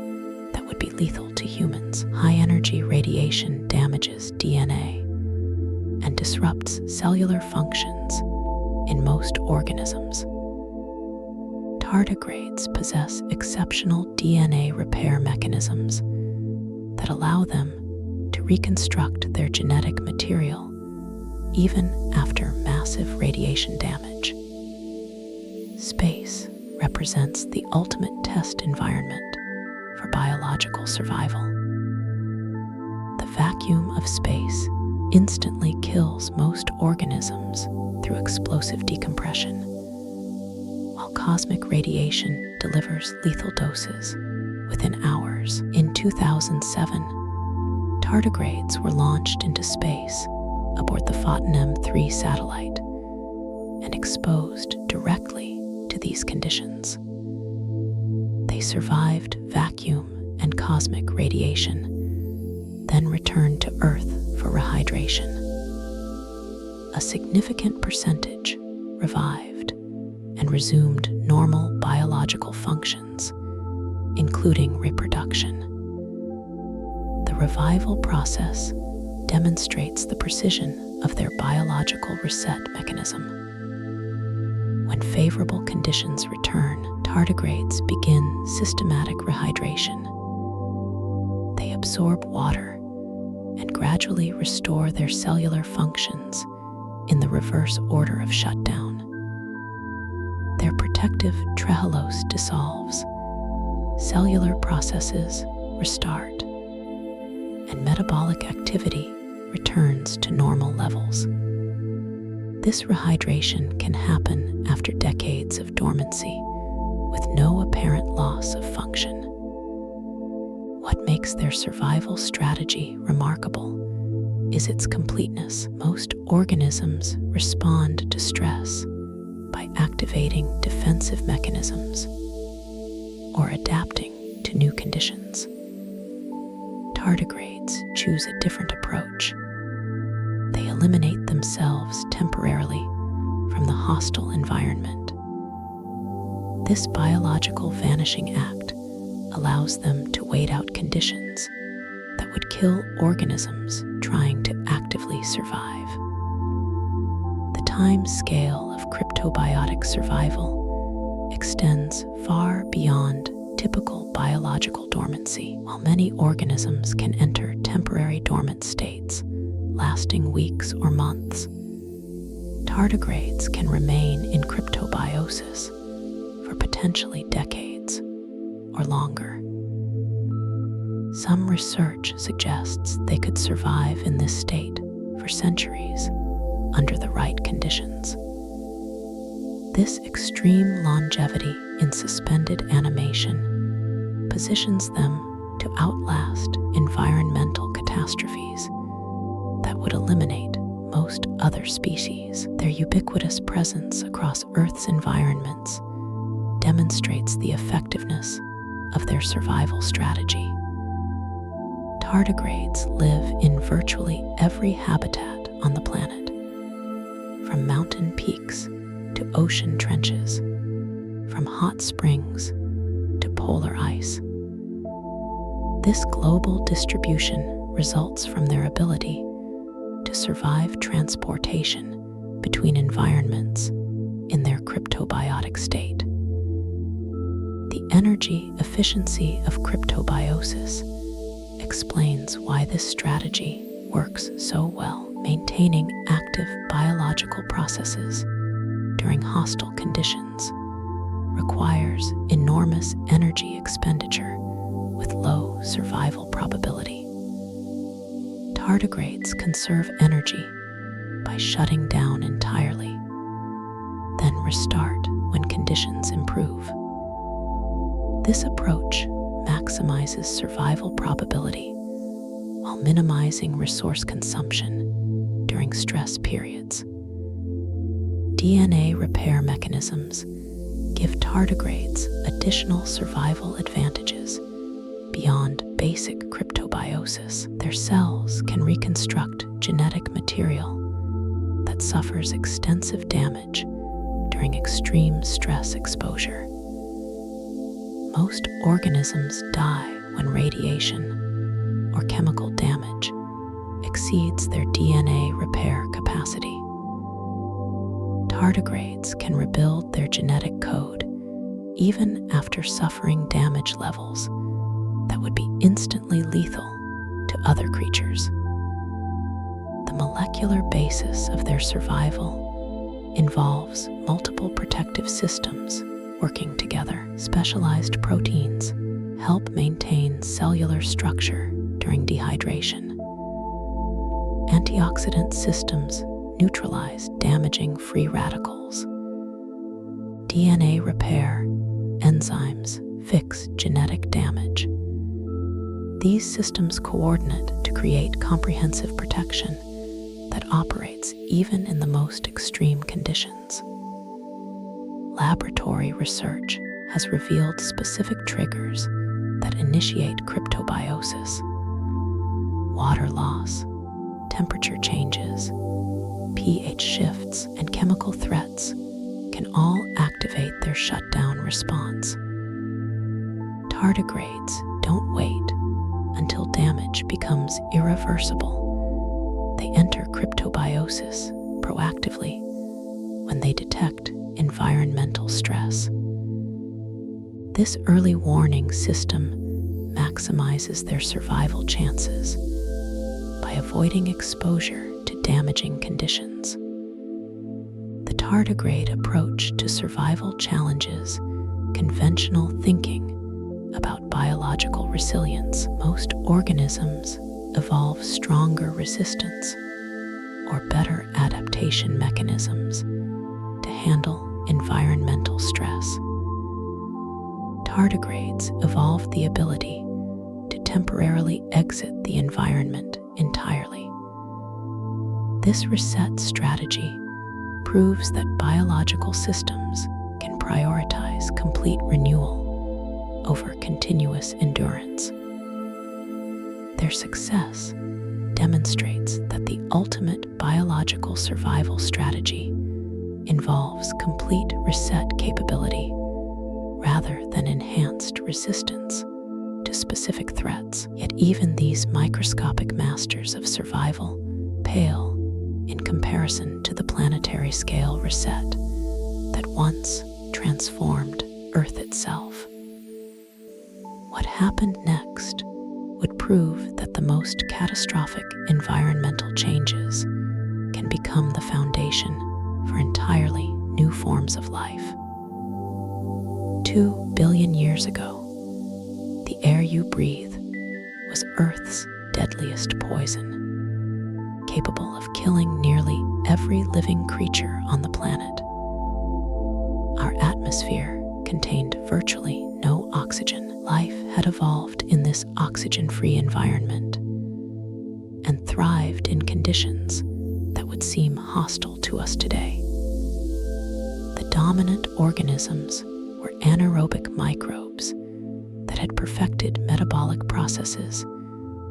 that would be lethal to humans. High-energy radiation damages DNA and disrupts cellular functions in most organisms. Tardigrades possess exceptional DNA repair mechanisms that allow them to reconstruct their genetic material even after massive radiation damage. Space represents the ultimate test environment for biological survival. The vacuum of space instantly kills most organisms through explosive decompression, while cosmic radiation delivers lethal doses within hours. In 2007, tardigrades were launched into space aboard the Photon M3 satellite and exposed directly to these conditions. They survived vacuum and cosmic radiation, then returned to Earth for rehydration. A significant percentage revived and resumed normal biological functions, including reproduction. The revival process demonstrates the precision of their biological reset mechanism. When favorable conditions return, Tardigrades begin systematic rehydration. They absorb water and gradually restore their cellular functions in the reverse order of shutdown. Their protective trehalose dissolves, cellular processes restart, and metabolic activity returns to normal levels. This rehydration can happen after decades of dormancy with no apparent loss of function. What makes their survival strategy remarkable is its completeness. Most organisms respond to stress by activating defensive mechanisms or adapting to new conditions. Tardigrades choose a different approach. They eliminate themselves temporarily from the hostile environment. This biological vanishing act allows them to wait out conditions that would kill organisms trying to actively survive. The time scale of cryptobiotic survival extends far beyond typical biological dormancy. While many organisms can enter temporary dormant states, lasting weeks or months, tardigrades can remain in cryptobiosis for potentially decades or longer. Some research suggests they could survive in this state for centuries under the right conditions. This extreme longevity in suspended animation positions them to outlast environmental catastrophes that would eliminate most other species. Their ubiquitous presence across Earth's environments demonstrates the effectiveness of their survival strategy. Tardigrades live in virtually every habitat on the planet, from mountain peaks to ocean trenches, from hot springs to polar ice. This global distribution results from their ability to survive transportation between environments in their cryptobiotic state. The energy efficiency of cryptobiosis explains why this strategy works so well. Maintaining active biological processes during hostile conditions requires enormous energy expenditure with low survival probability. Tardigrades conserve energy by shutting down entirely, then restart when conditions improve. This approach maximizes survival probability while minimizing resource consumption during stress periods. DNA repair mechanisms give tardigrades additional survival advantages beyond basic cryptobiosis. Their cells can reconstruct genetic material that suffers extensive damage during extreme stress exposure. Most organisms die when radiation or chemical damage exceeds their DNA repair capacity. Tardigrades can rebuild their genetic code even after suffering damage levels that would be instantly lethal to other creatures. The molecular basis of their survival involves multiple protective systems working together. Specialized proteins help maintain cellular structure during dehydration. Antioxidant systems neutralize damaging free radicals. DNA repair enzymes fix genetic damage. These systems coordinate to create comprehensive protection that operates even in the most extreme conditions. Laboratory research has revealed specific triggers that initiate cryptobiosis. Water loss, temperature changes, pH shifts, and chemical threats can all activate their shutdown response. Tardigrades don't wait until damage becomes irreversible. They enter cryptobiosis proactively when they detect environmental stress. This early warning system maximizes their survival chances by avoiding exposure to damaging conditions. The tardigrade approach to survival challenges conventional thinking about biological resilience. Most organisms evolve stronger resistance or better adaptation mechanisms to handle environmental stress. Tardigrades evolved the ability to temporarily exit the environment entirely. This reset strategy proves that biological systems can prioritize complete renewal over continuous endurance. Their success demonstrates that the ultimate biological survival strategy involves complete reset capability rather than enhanced resistance to specific threats. Yet even these microscopic masters of survival pale in comparison to the planetary scale reset that once transformed Earth itself. What happened next would prove that the most catastrophic environmental changes can become the foundation for entirely new forms of life. 2 billion years ago, the air you breathe was Earth's deadliest poison, capable of killing nearly every living creature on the planet. Our atmosphere contained virtually no oxygen. Life had evolved in this oxygen-free environment and thrived in conditions that would seem hostile to us today. The dominant organisms were anaerobic microbes that had perfected metabolic processes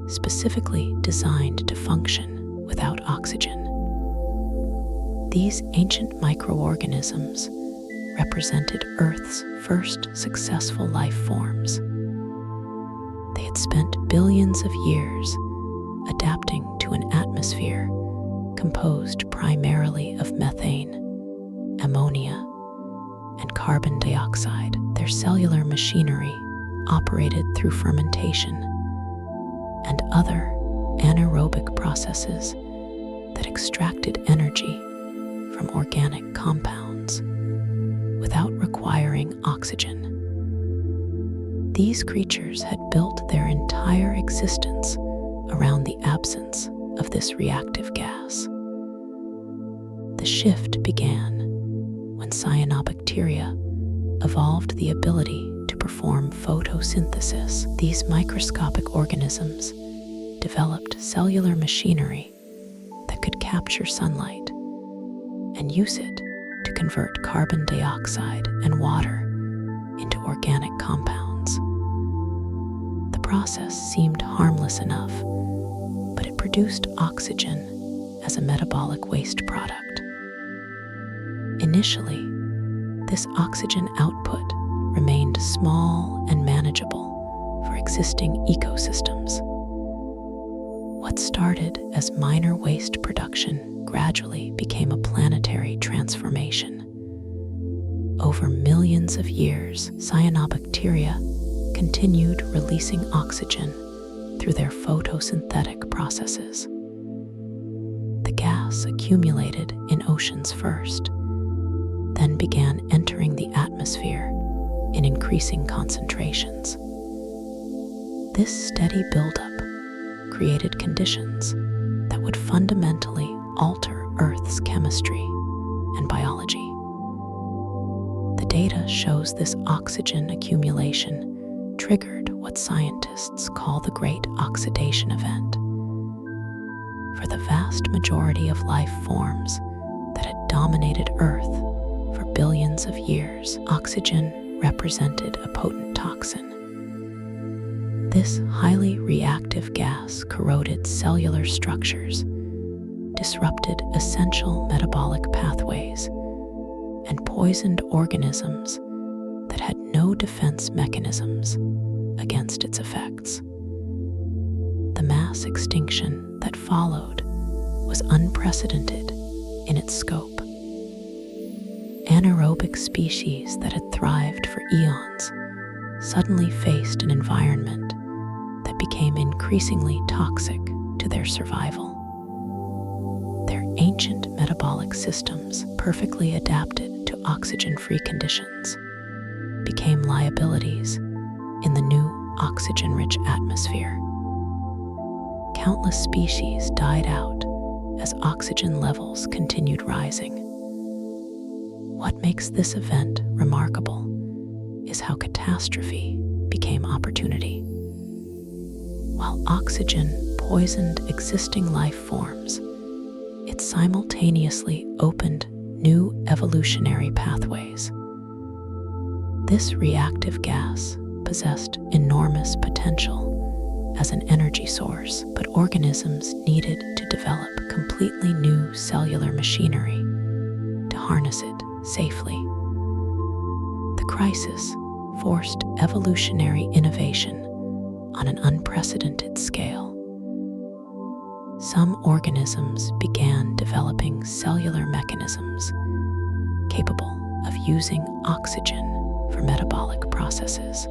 specifically designed to function without oxygen. These ancient microorganisms represented Earth's first successful life forms. They had spent billions of years adapting to an atmosphere composed primarily of methane, ammonia, and carbon dioxide. Their cellular machinery operated through fermentation and other anaerobic processes that extracted energy from organic compounds without requiring oxygen. These creatures had built their entire existence around the absence of this reactive gas. The shift began when cyanobacteria evolved the ability to perform photosynthesis. These microscopic organisms developed cellular machinery that could capture sunlight and use it to convert carbon dioxide and water into organic compounds. The process seemed harmless enough, but it produced oxygen as a metabolic waste product. Initially, this oxygen output remained small and manageable for existing ecosystems. What started as minor waste production gradually became a planetary transformation. Over millions of years, cyanobacteria continued releasing oxygen through their photosynthetic processes. The gas accumulated in oceans first, then began entering the atmosphere in increasing concentrations. This steady buildup created conditions that would fundamentally alter Earth's chemistry and biology. The data shows this oxygen accumulation triggered what scientists call the Great Oxidation Event. For the vast majority of life forms that had dominated Earth for billions of years, oxygen represented a potent toxin. This highly reactive gas corroded cellular structures, disrupted essential metabolic pathways, and poisoned organisms that had no defense mechanisms against its effects. The mass extinction that followed was unprecedented in its scope. Anaerobic species that had thrived for eons suddenly faced an environment that became increasingly toxic to their survival. Their ancient metabolic systems, perfectly adapted to oxygen-free conditions, became liabilities in the new oxygen-rich atmosphere. Countless species died out as oxygen levels continued rising. What makes this event remarkable is how catastrophe became opportunity. While oxygen poisoned existing life forms, it simultaneously opened new evolutionary pathways. This reactive gas possessed enormous potential as an energy source, but organisms needed to develop completely new cellular machinery to harness it safely. The crisis forced evolutionary innovation on an unprecedented scale. Some organisms began developing cellular mechanisms capable of using oxygen for metabolic processes.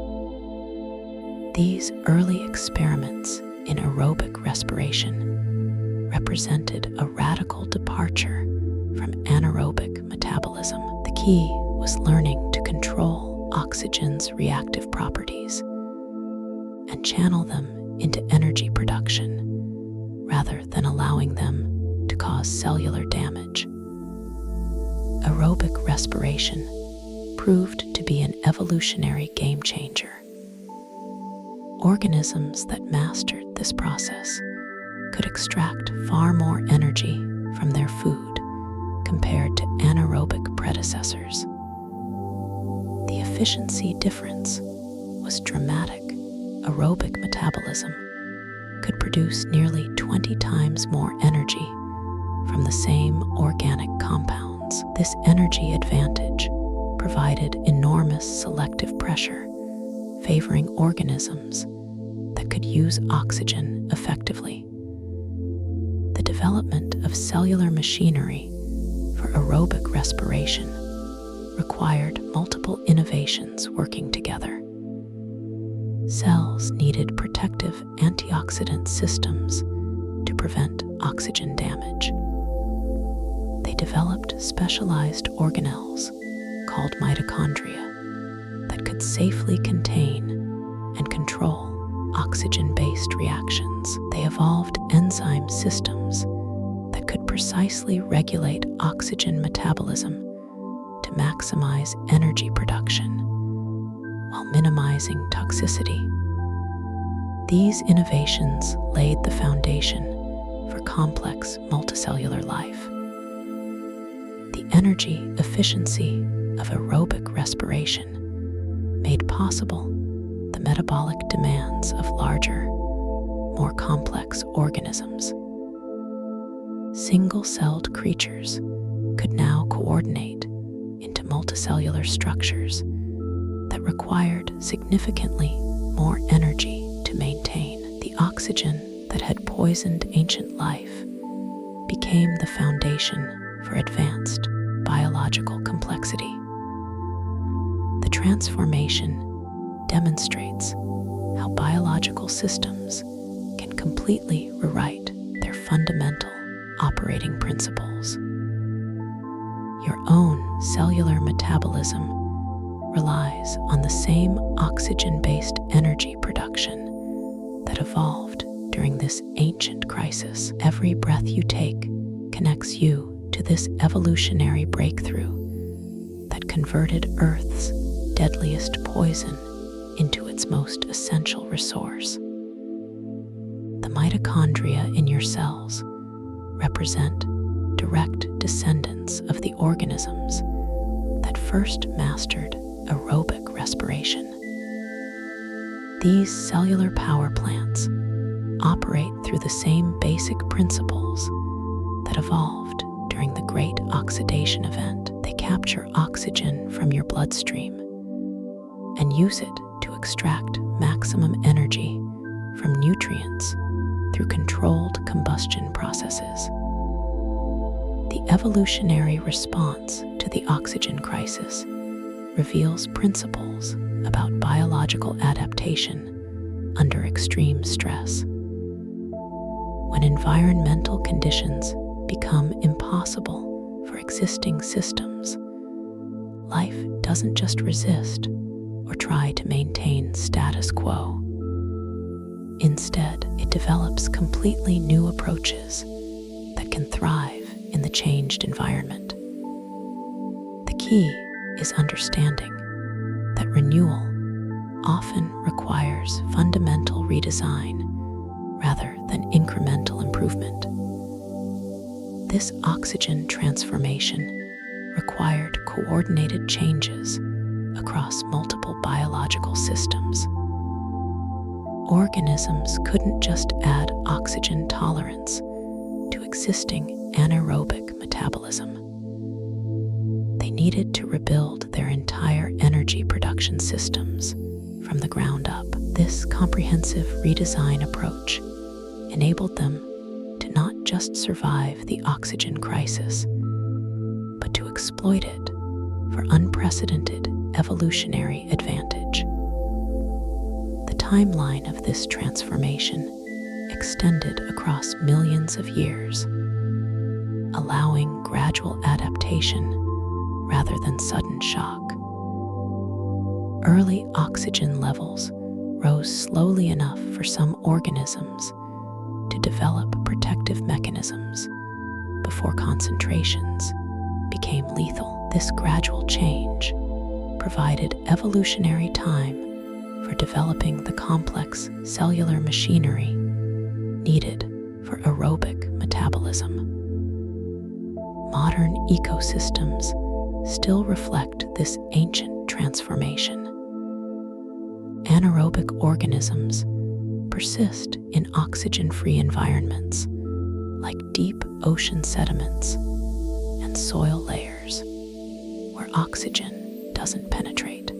These early experiments in aerobic respiration represented a radical departure from anaerobic metabolism. The key was learning to control oxygen's reactive properties and channel them into energy production rather than allowing them to cause cellular damage. Aerobic respiration proved to be an evolutionary game changer. Organisms that mastered this process could extract far more energy from their food compared to anaerobic predecessors. The efficiency difference was dramatic. Aerobic metabolism could produce nearly 20 times more energy from the same organic compounds. This energy advantage provided enormous selective pressure, favoring organisms that could use oxygen effectively. The development of cellular machinery for aerobic respiration required multiple innovations working together. Cells needed protective antioxidant systems to prevent oxygen damage. They developed specialized organelles called mitochondria that could safely contain and control oxygen-based reactions. They evolved enzyme systems that could precisely regulate oxygen metabolism to maximize energy production while minimizing toxicity. These innovations laid the foundation for complex multicellular life. The energy efficiency of aerobic respiration made possible the metabolic demands of larger, more complex organisms. Single-celled creatures could now coordinate into multicellular structures that required significantly more energy to maintain. The oxygen that had poisoned ancient life became the foundation for advanced biological complexity. The transformation demonstrates how biological systems can completely rewrite their fundamental operating principles. Your own cellular metabolism relies on the same oxygen-based energy production that evolved during this ancient crisis. Every breath you take connects you to this evolutionary breakthrough that converted Earth's deadliest poison into its most essential resource. The mitochondria in your cells represent direct descendants of the organisms that first mastered aerobic respiration. These cellular power plants operate through the same basic principles that evolved during the Great Oxidation Event. They capture oxygen from your bloodstream and use it to extract maximum energy from nutrients through controlled combustion processes. The evolutionary response to the oxygen crisis reveals principles about biological adaptation under extreme stress. When environmental conditions become impossible for existing systems, life doesn't just resist or try to maintain status quo. Instead, it develops completely new approaches that can thrive in the changed environment. The key is understanding that renewal often requires fundamental redesign rather than incremental improvement. This oxygen transformation required coordinated changes across multiple biological systems. Organisms couldn't just add oxygen tolerance to existing anaerobic metabolism. They needed to rebuild their entire energy production systems from the ground up. This comprehensive redesign approach enabled them to not just survive the oxygen crisis, but to exploit it for unprecedented evolutionary advantage. The timeline of this transformation extended across millions of years, allowing gradual adaptation rather than sudden shock. Early oxygen levels rose slowly enough for some organisms to develop protective mechanisms before concentrations became lethal. This gradual change provided evolutionary time for developing the complex cellular machinery needed for aerobic metabolism. Modern ecosystems still reflect this ancient transformation. Anaerobic organisms persist in oxygen-free environments like deep ocean sediments and soil layers where oxygen doesn't penetrate.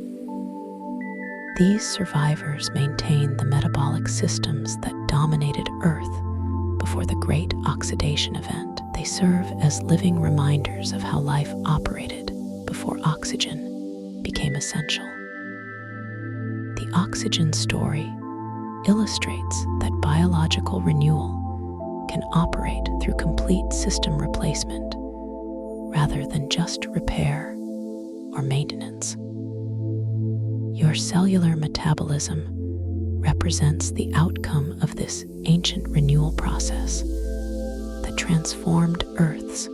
These survivors maintain the metabolic systems that dominated Earth before the Great Oxidation Event. They serve as living reminders of how life operated before oxygen became essential. The oxygen story illustrates that biological renewal can operate through complete system replacement rather than just repair or maintenance. Your cellular metabolism represents the outcome of this ancient renewal process that transformed Earth's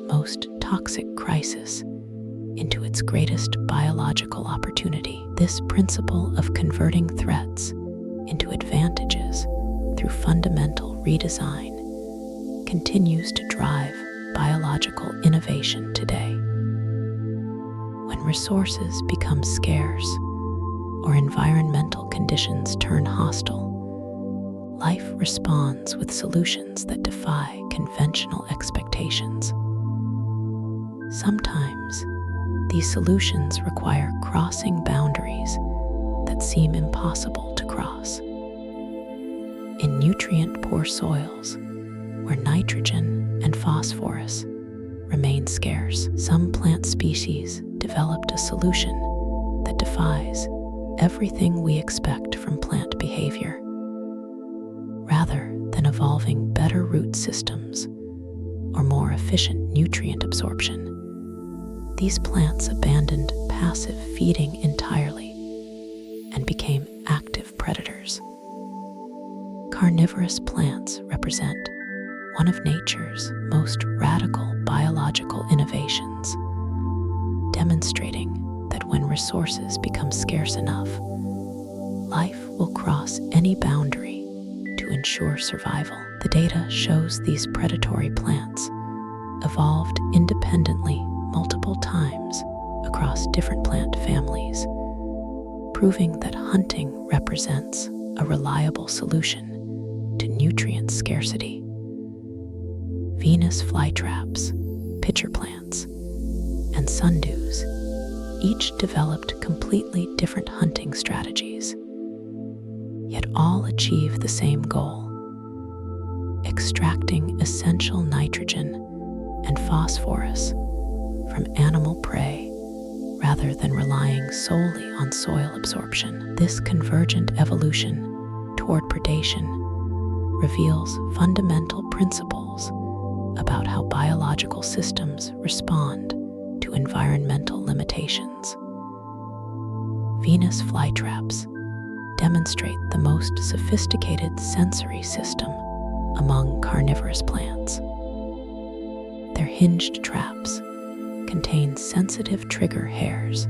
most toxic crisis into its greatest biological opportunity. This principle of converting threats into advantages through fundamental redesign continues to drive biological innovation today. When resources become scarce or environmental conditions turn hostile, life responds with solutions that defy conventional expectations. Sometimes, these solutions require crossing boundaries that seem impossible to cross. In nutrient-poor soils, where nitrogen and phosphorus remain scarce, some plant species developed a solution that defies everything we expect from plant behavior. Rather than evolving better root systems or more efficient nutrient absorption, these plants abandoned passive feeding entirely and became active predators. Carnivorous plants represent one of nature's most radical biological innovations, demonstrating that when resources become scarce enough, life will cross any boundary to ensure survival. The data shows these predatory plants evolved independently multiple times across different plant families, proving that hunting represents a reliable solution to nutrient scarcity. Venus flytraps, pitcher plants, and sundews each developed completely different hunting strategies, yet all achieve the same goal: extracting essential nitrogen and phosphorus from animal prey rather than relying solely on soil absorption. This convergent evolution toward predation reveals fundamental principles about how biological systems respond to environmental limitations. Venus flytraps demonstrate the most sophisticated sensory system among carnivorous plants. Their hinged traps contain sensitive trigger hairs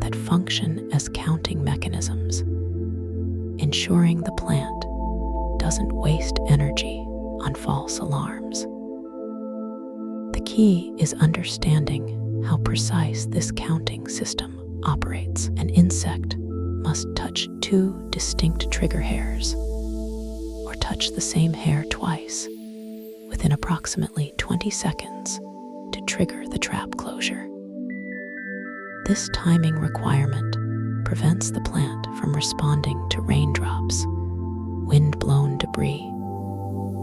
that function as counting mechanisms, ensuring the plant doesn't waste energy on false alarms. The key is understanding how precise this counting system operates. An insect must touch two distinct trigger hairs, or touch the same hair twice, within approximately 20 seconds to trigger the trap closure. This timing requirement prevents the plant from responding to raindrops, wind-blown debris,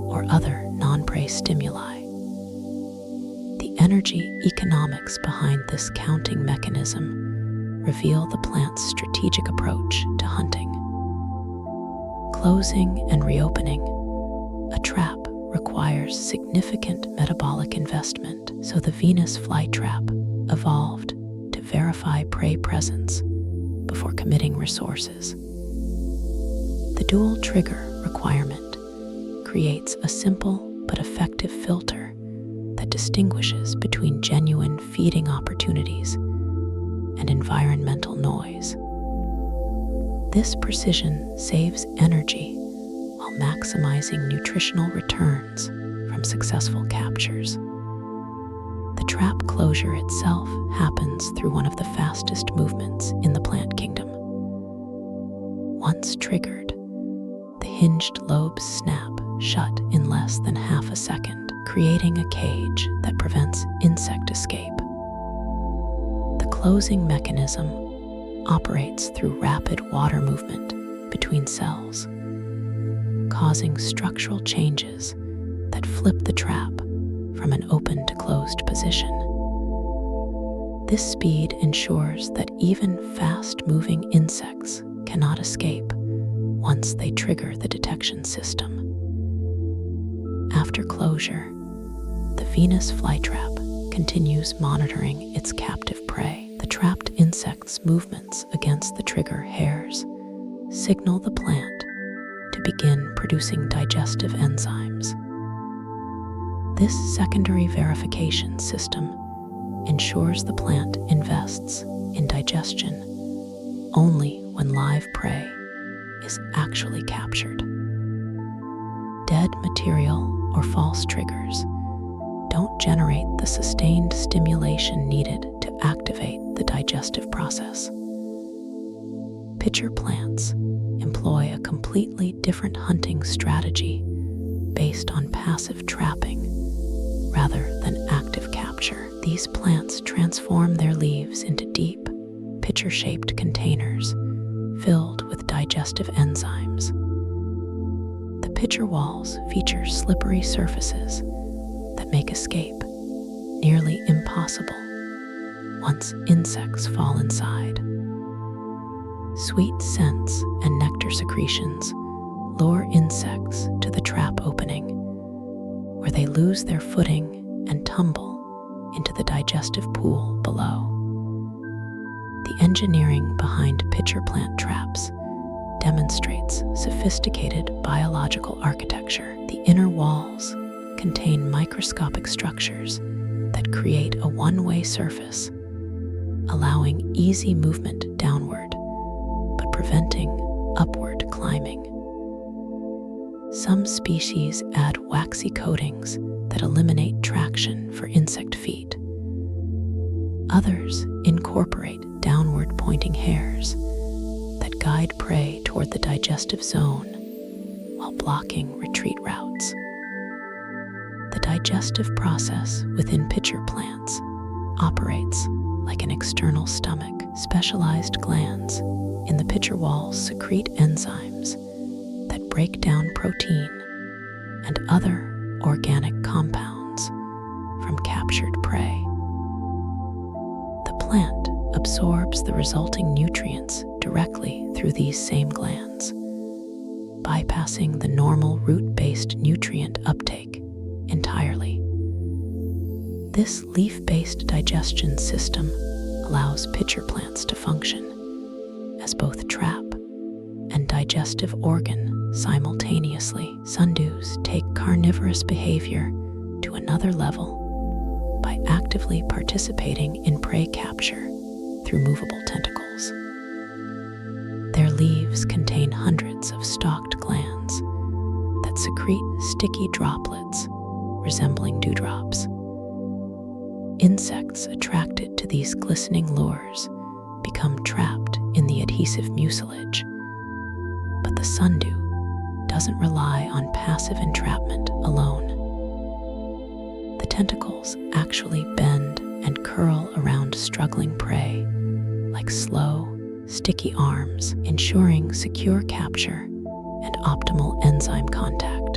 or other non-prey stimuli. The energy economics behind this counting mechanism reveal the plant's strategic approach to hunting. Closing and reopening a trap requires significant metabolic investment, so the Venus flytrap evolved to verify prey presence before committing resources. The dual trigger requirement creates a simple but effective filter that distinguishes between genuine feeding opportunities and environmental noise. This precision saves energy while maximizing nutritional returns from successful captures. The trap closure itself happens through one of the fastest movements in the plant kingdom. Once triggered, the hinged lobes snap shut in less than half a second, creating a cage that prevents insect escape. The closing mechanism operates through rapid water movement between cells, causing structural changes that flip the trap from an open to closed position. This speed ensures that even fast-moving insects cannot escape once they trigger the detection system. After closure, the Venus flytrap continues monitoring its captive prey. The trapped insect's movements against the trigger hairs signal the plant to begin producing digestive enzymes. This secondary verification system ensures the plant invests in digestion only when live prey is actually captured. Dead material or false triggers don't generate the sustained stimulation needed to activate the digestive process. Pitcher plants employ a completely different hunting strategy based on passive trapping rather than active capture. These plants transform their leaves into deep, pitcher-shaped containers filled with digestive enzymes. The pitcher walls feature slippery surfaces that make escape nearly impossible once insects fall inside. Sweet scents and nectar secretions lure insects to the trap opening, where they lose their footing and tumble into the digestive pool below. The engineering behind pitcher plant traps demonstrates sophisticated biological architecture. The inner walls contain microscopic structures that create a one-way surface, allowing easy movement downward, but preventing upward climbing. Some species add waxy coatings that eliminate traction for insect feet. Others incorporate downward pointing hairs that guide prey toward the digestive zone while blocking retreat routes. The digestive process within pitcher plants operates like an external stomach. Specialized glands in the pitcher walls secrete enzymes that break down protein and other organic compounds from captured prey. The plant absorbs the resulting nutrients directly through these same glands, bypassing the normal root-based nutrient uptake entirely. This leaf-based digestion system allows pitcher plants to function as both trap and digestive organ simultaneously. Sundews take carnivorous behavior to another level by actively participating in prey capture through movable tentacles. Their leaves contain hundreds of stalked glands that secrete sticky droplets resembling dewdrops. Insects attracted to these glistening lures become trapped in the adhesive mucilage, but the sundew doesn't rely on passive entrapment alone. The tentacles actually bend and curl around struggling prey like slow, sticky arms, ensuring secure capture and optimal enzyme contact.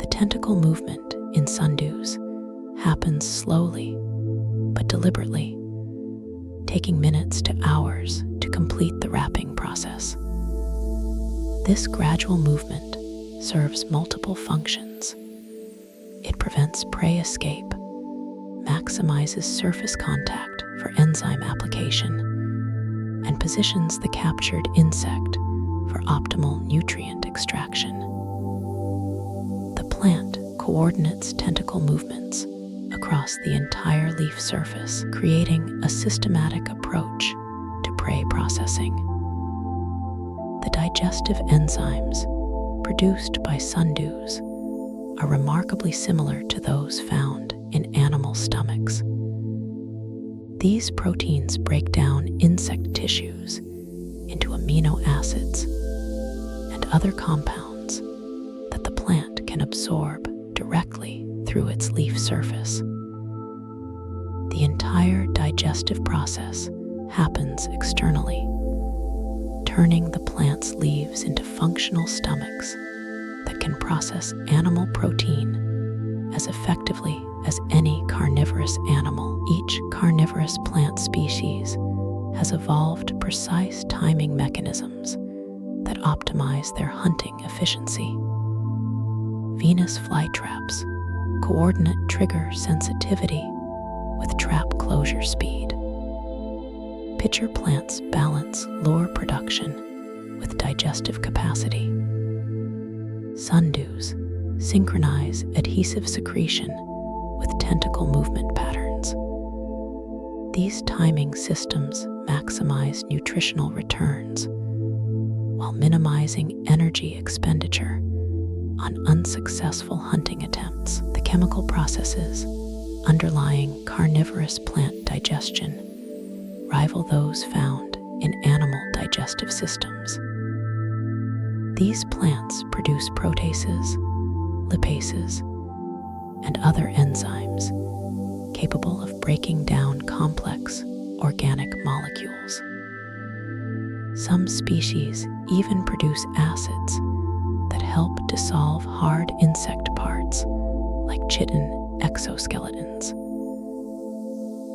The tentacle movement in sundews happens slowly but deliberately, taking minutes to hours to complete the wrapping process. This gradual movement serves multiple functions. It prevents prey escape, maximizes surface contact for enzyme application, and positions the captured insect for optimal nutrient extraction. The plant coordinates tentacle movements across the entire leaf surface, creating a systematic approach to prey processing. The digestive enzymes produced by sundews are remarkably similar to those found in animal stomachs. These proteins break down insect tissues into amino acids and other compounds that the plant can absorb directly through its leaf surface. The entire digestive process happens externally, turning the plant's leaves into functional stomachs that can process animal protein as effectively as any carnivorous animal. Each carnivorous plant species has evolved precise timing mechanisms that optimize their hunting efficiency. Venus flytraps coordinate trigger sensitivity with trap closure speed. Pitcher plants balance lure production with digestive capacity. Sundews synchronize adhesive secretion with tentacle movement patterns. These timing systems maximize nutritional returns while minimizing energy expenditure on unsuccessful hunting attempts. The chemical processes underlying carnivorous plant digestion rival those found in animal digestive systems. These plants produce proteases, lipases, and other enzymes capable of breaking down complex organic molecules. Some species even produce acids that help dissolve hard insect parts like chitin exoskeletons.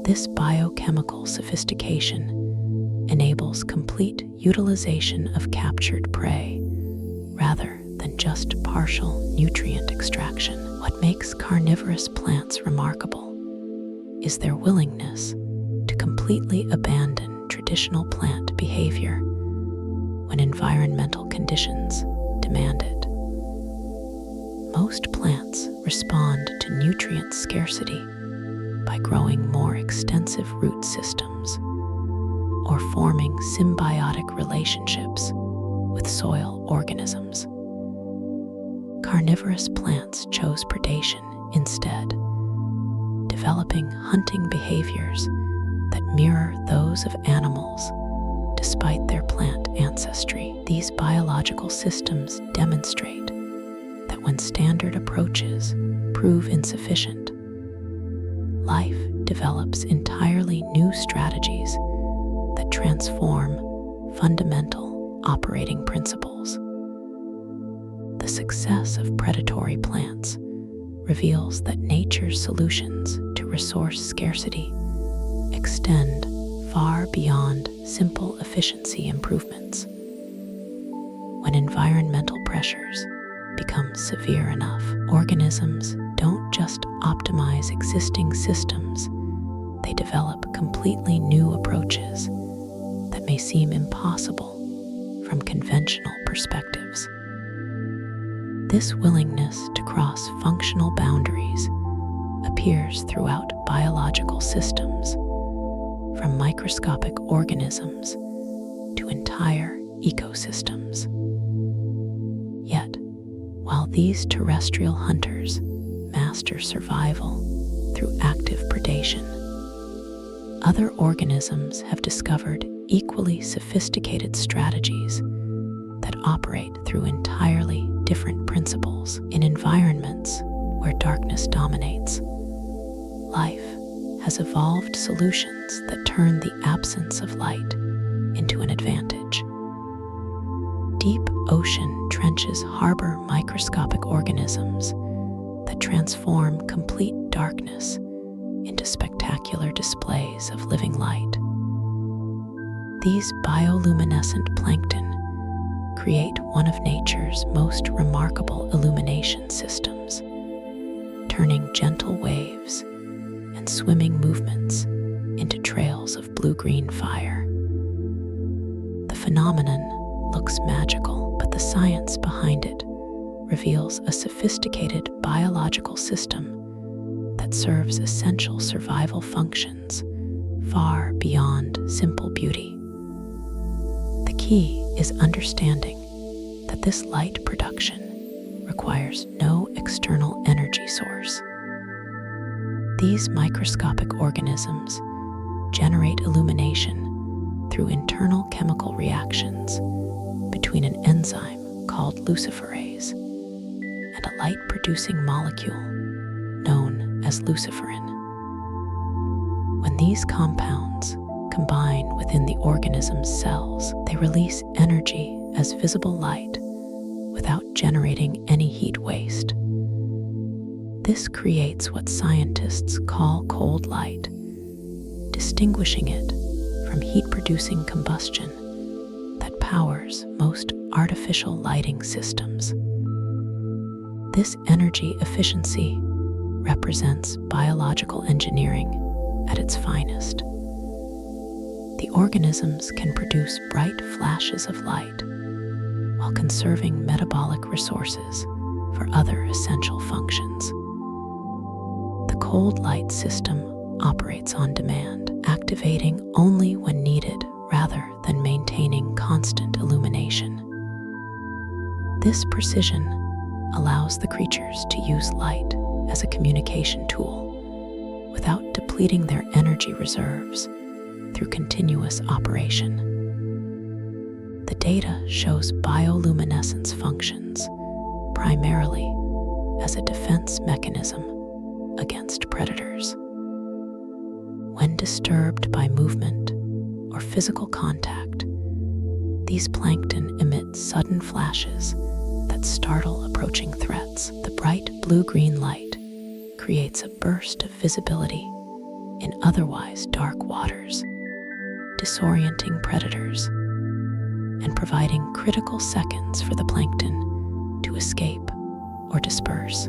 This biochemical sophistication enables complete utilization of captured prey rather than just partial nutrient extraction. What makes carnivorous plants remarkable is their willingness to completely abandon traditional plant behavior when environmental conditions demand it. Most plants respond to nutrient scarcity by growing more extensive root systems or forming symbiotic relationships with soil organisms. Carnivorous plants chose predation instead, developing hunting behaviors that mirror those of animals despite their plant ancestry. These biological systems demonstrate that when standard approaches prove insufficient, life develops entirely new strategies that transform fundamental operating principles. The success of predatory plants reveals that nature's solutions to resource scarcity extend far beyond simple efficiency improvements. When environmental pressures become severe enough, organisms don't just optimize existing systems, they develop completely new approaches that may seem impossible from conventional perspectives. This willingness to cross functional boundaries appears throughout biological systems, from microscopic organisms to entire ecosystems. Yet, while these terrestrial hunters master survival through active predation, other organisms have discovered equally sophisticated strategies that operate through entirely different principles. In environments where darkness dominates, life has evolved solutions that turn the absence of light into an advantage. Deep ocean trenches harbor microscopic organisms that transform complete darkness into spectacular displays of living light. These bioluminescent plankton create one of nature's most remarkable illumination systems, turning gentle waves and swimming movements into trails of blue-green fire. The phenomenon looks magical, but the science behind it reveals a sophisticated biological system that serves essential survival functions far beyond simple beauty. The key is understanding that this light production requires no external energy source. These microscopic organisms generate illumination through internal chemical reactions between an enzyme called luciferase and a light-producing molecule known as luciferin. When these compounds combine within the organism's cells, they release energy as visible light without generating any heat waste. This creates what scientists call cold light, distinguishing it from heat-producing combustion that powers most artificial lighting systems. This energy efficiency represents biological engineering at its finest. The organisms can produce bright flashes of light while conserving metabolic resources for other essential functions. The cold light system operates on demand, activating only when needed rather than maintaining constant illumination. This precision allows the creatures to use light as a communication tool without depleting their energy reserves through continuous operation. The data shows bioluminescence functions primarily as a defense mechanism against predators. When disturbed by movement or physical contact, these plankton emit sudden flashes that startle approaching threats. The bright blue-green light creates a burst of visibility in otherwise dark waters, disorienting predators and providing critical seconds for the plankton to escape or disperse.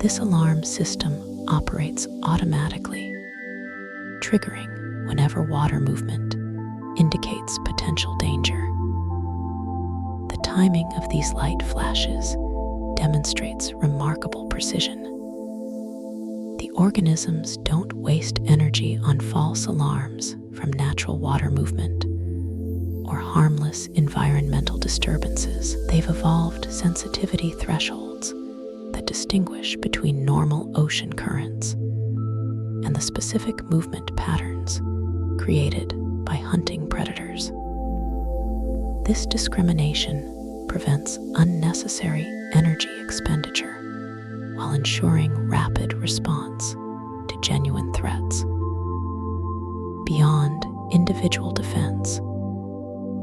This alarm system operates automatically, triggering whenever water movement indicates potential danger. The timing of these light flashes demonstrates remarkable precision. The organisms don't waste energy on false alarms from natural water movement or harmless environmental disturbances. They've evolved sensitivity thresholds that distinguish between normal ocean currents and the specific movement patterns created by hunting predators. This discrimination prevents unnecessary energy expenditure while ensuring rapid response to genuine threats. Beyond individual defense,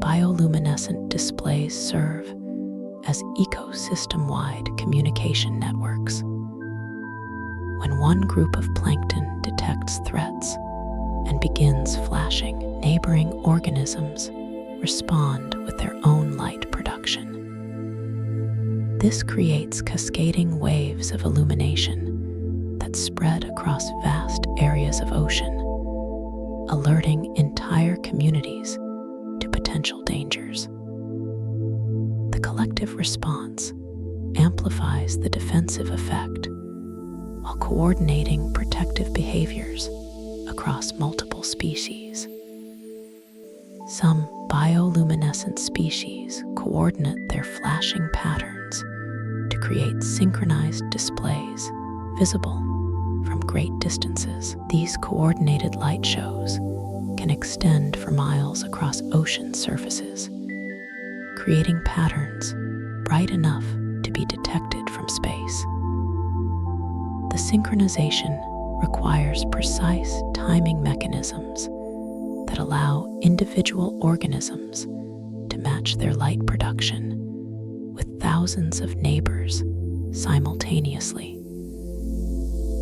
bioluminescent displays serve as ecosystem-wide communication networks. When one group of plankton detects threats and begins flashing. Neighboring organisms respond with their own light production. This creates cascading waves of illumination that spread across vast areas of ocean, alerting entire communities to potential dangers. The collective response amplifies the defensive effect while coordinating protective behaviors across multiple species. Some bioluminescent species coordinate their flashing patterns to create synchronized displays visible from great distances. These coordinated light shows can extend for miles across ocean surfaces, creating patterns bright enough to be detected from space. The synchronization requires precise timing mechanisms that allow individual organisms to match their light production with thousands of neighbors simultaneously.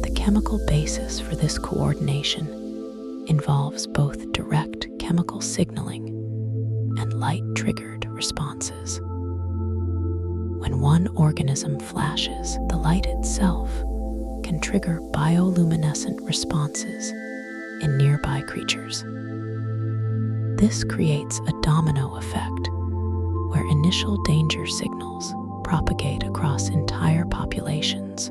The chemical basis for this coordination involves both direct chemical signaling and light-triggered responses. When one organism flashes, the light itself can trigger bioluminescent responses in nearby creatures. This creates a domino effect where initial danger signals propagate across entire populations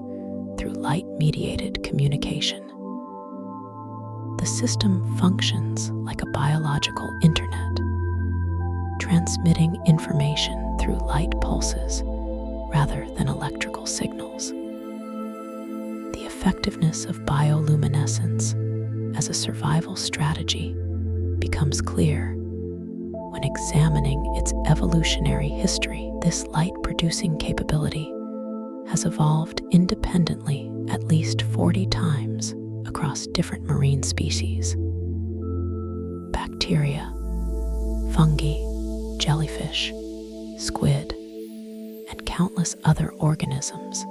through light-mediated communication. The system functions like a biological internet, transmitting information through light pulses rather than electrical signals. The effectiveness of bioluminescence as a survival strategy becomes clear when examining its evolutionary history. This light-producing capability has evolved independently at least 40 times across different marine species. Bacteria, fungi, jellyfish, squid, and countless other organisms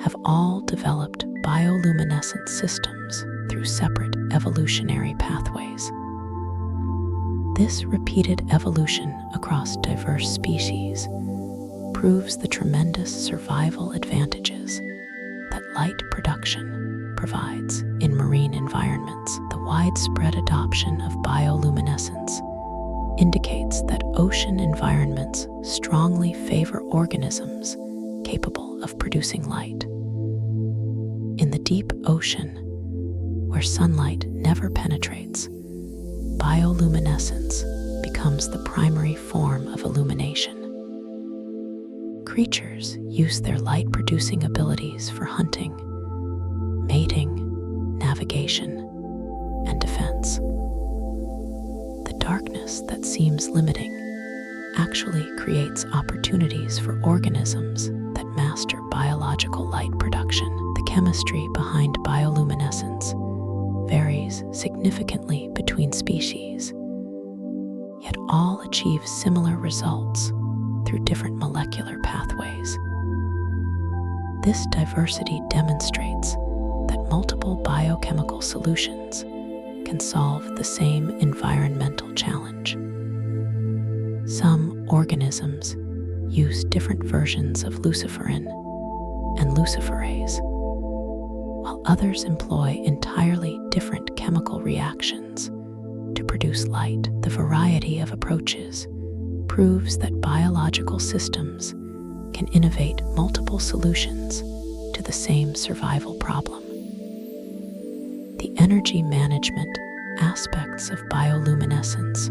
have all developed bioluminescent systems through separate evolutionary pathways. This repeated evolution across diverse species proves the tremendous survival advantages that light production provides in marine environments. The widespread adoption of bioluminescence indicates that ocean environments strongly favor organisms capable of producing light. In the deep ocean, where sunlight never penetrates, bioluminescence becomes the primary form of illumination. Creatures use their light-producing abilities for hunting, mating, navigation, and defense. The darkness that seems limiting actually creates opportunities for organisms that master biological light production. The chemistry behind bioluminescence varies significantly between species, yet all achieve similar results through different molecular pathways. This diversity demonstrates that multiple biochemical solutions can solve the same environmental challenge. Some organisms use different versions of luciferin and luciferase, while others employ entirely different chemical reactions to produce light. The variety of approaches proves that biological systems can innovate multiple solutions to the same survival problem. The energy management aspects of bioluminescence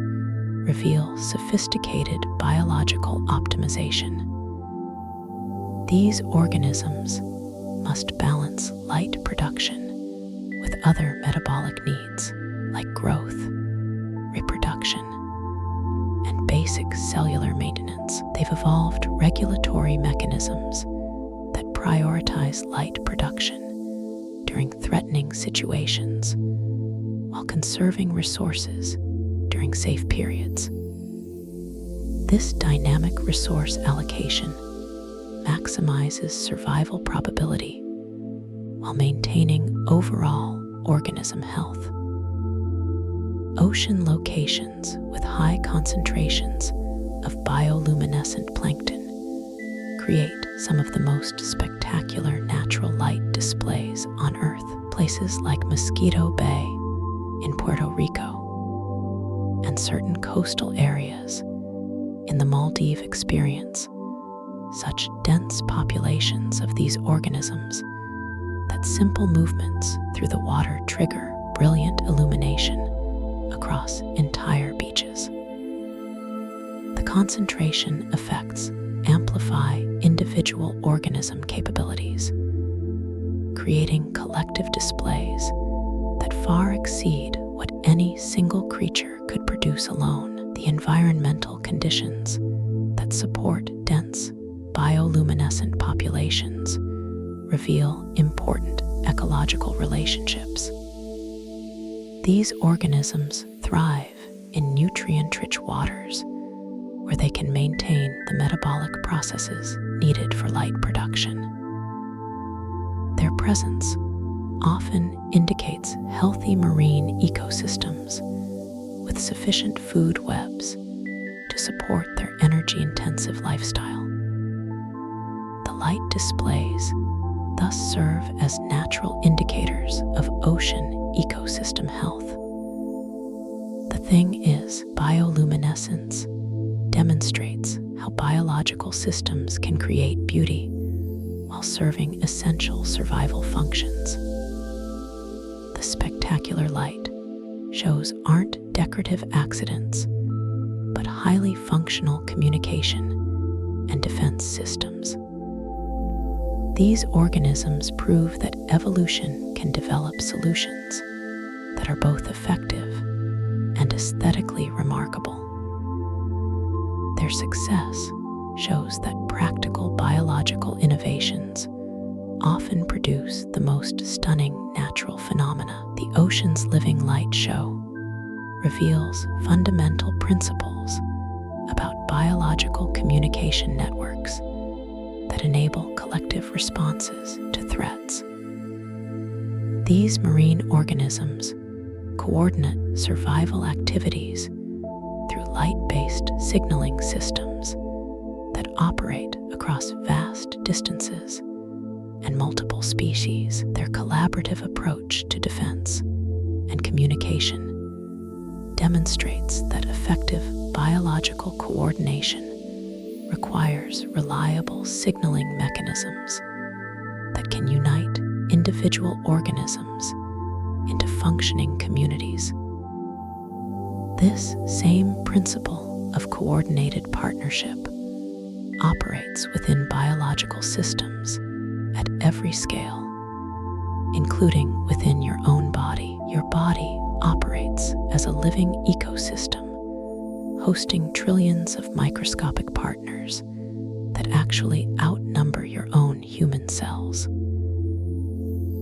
reveal sophisticated biological optimization. These organisms must balance light production with other metabolic needs like growth, reproduction, and basic cellular maintenance. They've evolved regulatory mechanisms that prioritize light production during threatening situations while conserving resources during safe periods. This dynamic resource allocation maximizes survival probability while maintaining overall organism health. Ocean locations with high concentrations of bioluminescent plankton create some of the most spectacular natural light displays on Earth. Places like Mosquito Bay in Puerto Rico and certain coastal areas in the Maldives experience such dense populations of these organisms that simple movements through the water trigger brilliant illumination across entire beaches. The concentration effects amplify individual organism capabilities, creating collective displays that far exceed what any single creature could produce alone. The environmental conditions that support dense bioluminescent populations reveal important ecological relationships. These organisms thrive in nutrient-rich waters where they can maintain the metabolic processes needed for light production. Their presence often indicates healthy marine ecosystems with sufficient food webs to support their energy-intensive lifestyle. The light displays thus serve as natural indicators of ocean ecosystem health. The thing is, bioluminescence demonstrates how biological systems can create beauty while serving essential survival functions. The spectacular light shows aren't decorative accidents, but highly functional communication and defense systems. These organisms prove that evolution can develop solutions that are both effective and aesthetically remarkable. Their success shows that practical biological innovations often produce the most stunning natural phenomena. The Ocean's Living Light Show reveals fundamental principles about biological communication networks that enable collective responses to threats. These marine organisms coordinate survival activities through light-based signaling systems that operate across vast distances and multiple species. Their collaborative approach to defense and communication demonstrates that effective biological coordination requires reliable signaling mechanisms that can unite individual organisms into functioning communities. This same principle of coordinated partnership operates within biological systems at every scale, including within your own body. Your body operates as a living ecosystem, hosting trillions of microscopic partners that actually outnumber your own human cells.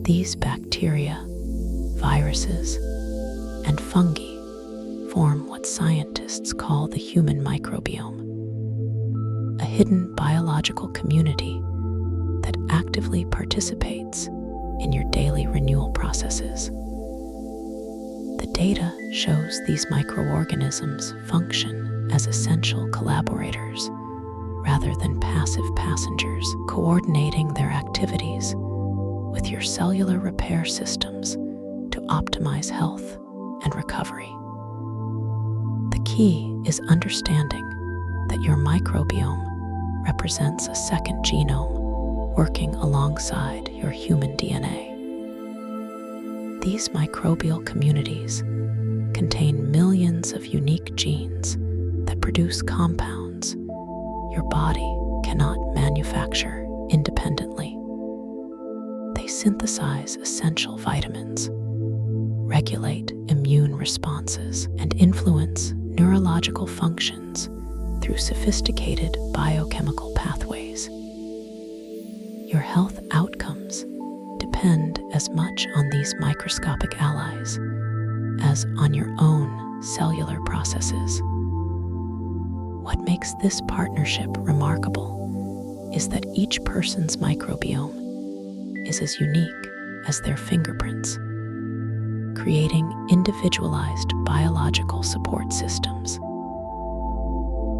These bacteria, viruses, and fungi form what scientists call the human microbiome, a hidden biological community that actively participates in your daily renewal processes. The data shows these microorganisms function as essential collaborators rather than passive passengers, coordinating their activities with your cellular repair systems to optimize health and recovery. The key is understanding that your microbiome represents a second genome working alongside your human DNA. These microbial communities contain millions of unique genes that produce compounds your body cannot manufacture independently. They synthesize essential vitamins, regulate immune responses, and influence neurological functions through sophisticated biochemical pathways. Your health outcomes depend as much on these microscopic allies as on your own cellular processes. What makes this partnership remarkable is that each person's microbiome is as unique as their fingerprints, creating individualized biological support systems.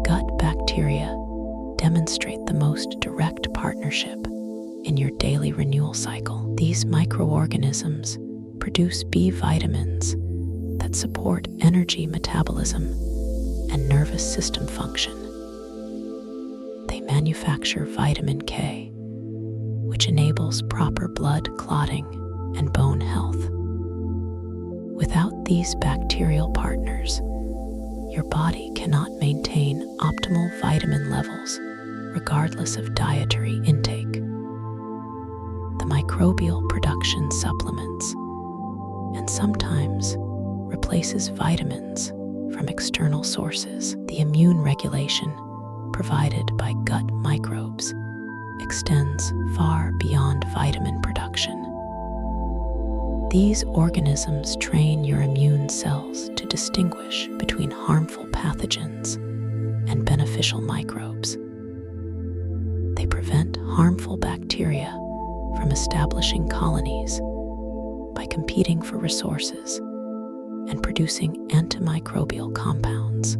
Gut bacteria demonstrate the most direct partnership in your daily renewal cycle. These microorganisms produce B vitamins that support energy metabolism and nervous system function. They manufacture vitamin K, which enables proper blood clotting and bone health. Without these bacterial partners, your body cannot maintain optimal vitamin levels regardless of dietary intake. The microbial production supplements and sometimes replaces vitamins from external sources. The immune regulation provided by gut microbes extends far beyond vitamin production. These organisms train your immune cells to distinguish between harmful pathogens and beneficial microbes. They prevent harmful bacteria from establishing colonies by competing for resources and producing antimicrobial compounds.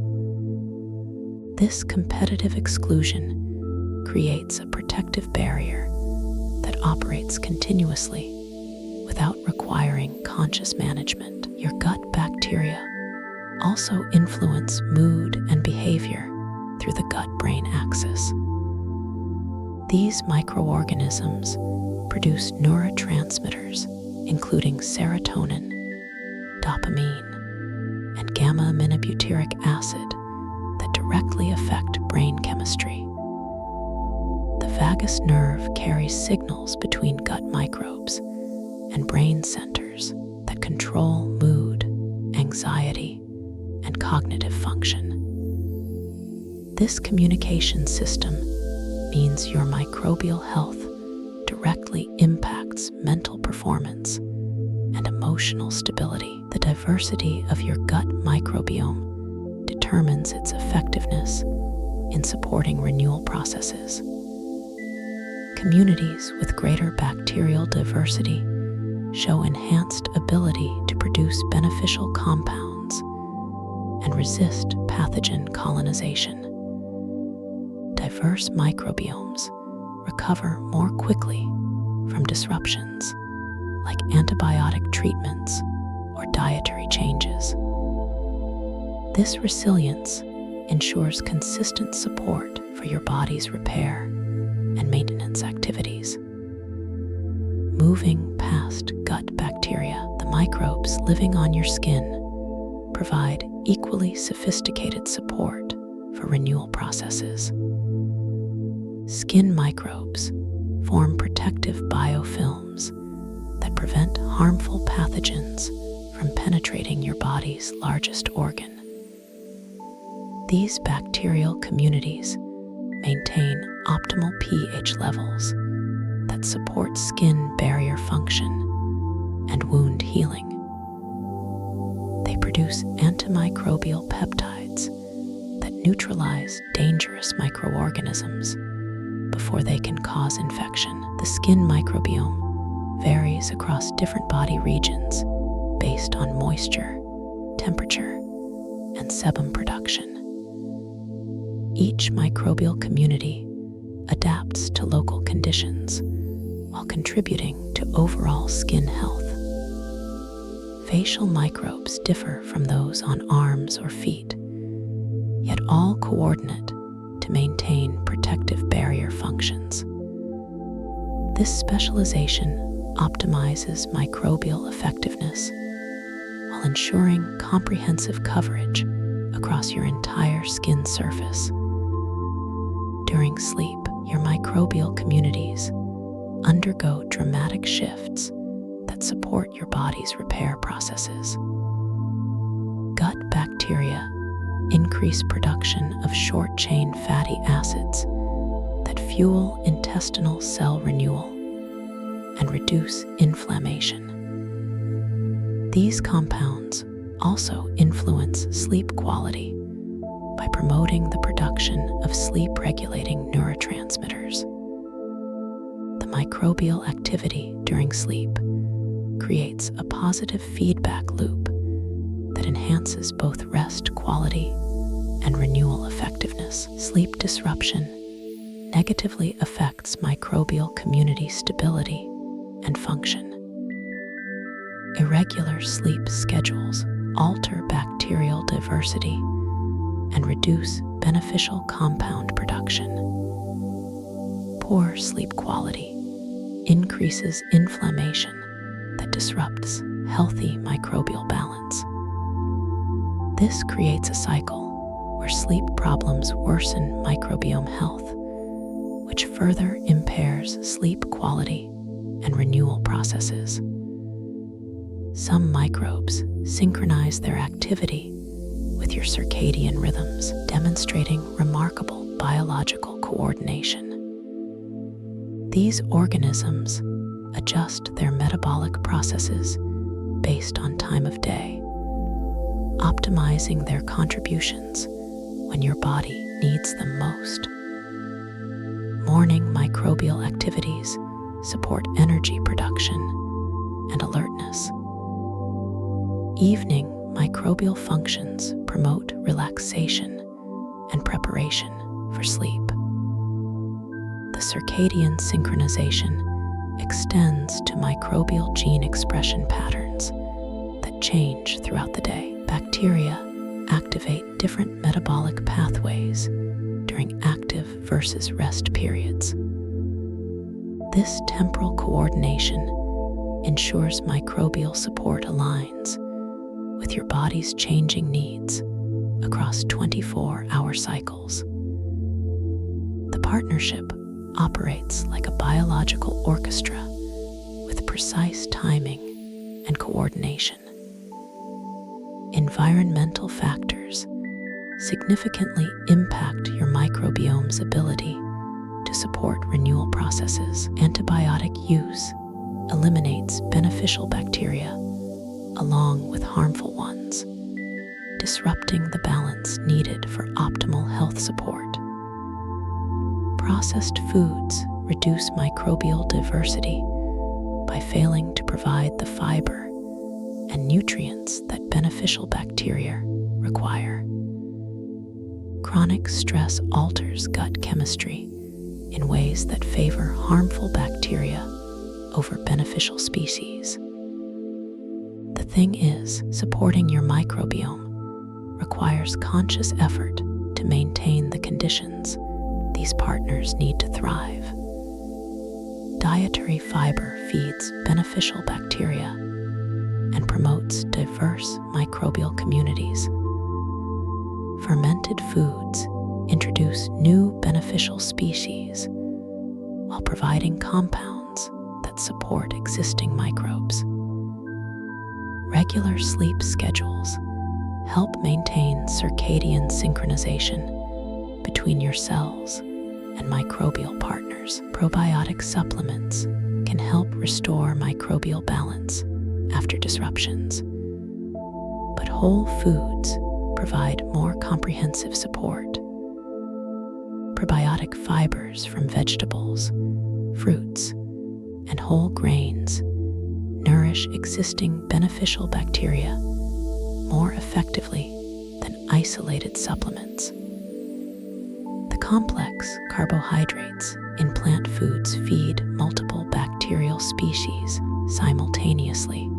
This competitive exclusion creates a protective barrier that operates continuously without requiring conscious management. Your gut bacteria also influence mood and behavior through the gut-brain axis. These microorganisms produce neurotransmitters, including serotonin, dopamine, and gamma-aminobutyric acid that directly affect brain chemistry. The vagus nerve carries signals between gut microbes and brain centers that control mood, anxiety, and cognitive function. This communication system means your microbial health directly impacts mental performance and emotional stability. The diversity of your gut microbiome determines its effectiveness in supporting renewal processes. Communities with greater bacterial diversity show enhanced ability to produce beneficial compounds and resist pathogen colonization. Diverse microbiomes recover more quickly from disruptions like antibiotic treatments or dietary changes. This resilience ensures consistent support for your body's repair and maintenance activities. Moving past gut bacteria, the microbes living on your skin provide equally sophisticated support for renewal processes. Skin microbes form protective biofilms that prevent harmful pathogens from penetrating your body's largest organ. These bacterial communities maintain optimal pH levels that support skin barrier function and wound healing. They produce antimicrobial peptides that neutralize dangerous microorganisms before they can cause infection. The skin microbiome varies across different body regions based on moisture, temperature, and sebum production. Each microbial community adapts to local conditions while contributing to overall skin health. Facial microbes differ from those on arms or feet, yet all coordinate to maintain protective barrier functions. This specialization optimizes microbial effectiveness while ensuring comprehensive coverage across your entire skin surface. During sleep, your microbial communities undergo dramatic shifts that support your body's repair processes. Gut bacteria increase production of short-chain fatty acids that fuel intestinal cell renewal and reduce inflammation. These compounds also influence sleep quality by promoting the production of sleep-regulating neurotransmitters. The microbial activity during sleep creates a positive feedback loop that enhances both rest quality and renewal effectiveness. Sleep disruption negatively affects microbial community stability and function. Irregular sleep schedules alter bacterial diversity and reduce beneficial compound production. Poor sleep quality increases inflammation that disrupts healthy microbial balance. This creates a cycle where sleep problems worsen microbiome health, which further impairs sleep quality and renewal processes. Some microbes synchronize their activity with your circadian rhythms, demonstrating remarkable biological coordination. These organisms adjust their metabolic processes based on time of day, optimizing their contributions when your body needs them most. Morning microbial activities support energy production and alertness. Evening microbial functions promote relaxation and preparation for sleep. The circadian synchronization extends to microbial gene expression patterns that change throughout the day. Bacteria activate different metabolic pathways during active versus rest periods. This temporal coordination ensures microbial support aligns with your body's changing needs across 24-hour cycles. The partnership operates like a biological orchestra with precise timing and coordination. Environmental factors significantly impact your microbiome's ability to support renewal processes. Antibiotic use eliminates beneficial bacteria along with harmful ones, disrupting the balance needed for optimal health support. Processed foods reduce microbial diversity by failing to provide the fiber and nutrients that beneficial bacteria require. Chronic stress alters gut chemistry in ways that favor harmful bacteria over beneficial species. The thing is, supporting your microbiome requires conscious effort to maintain the conditions these partners need to thrive. Dietary fiber feeds beneficial bacteria and promotes diverse microbial communities. Fermented foods introduce new beneficial species while providing compounds that support existing microbes. Regular sleep schedules help maintain circadian synchronization between your cells and microbial partners. Probiotic supplements can help restore microbial balance after disruptions, but whole foods provide more comprehensive support. Probiotic fibers from vegetables, fruits, and whole grains nourish existing beneficial bacteria more effectively than isolated supplements. The complex carbohydrates in plant foods feed multiple bacterial species simultaneously,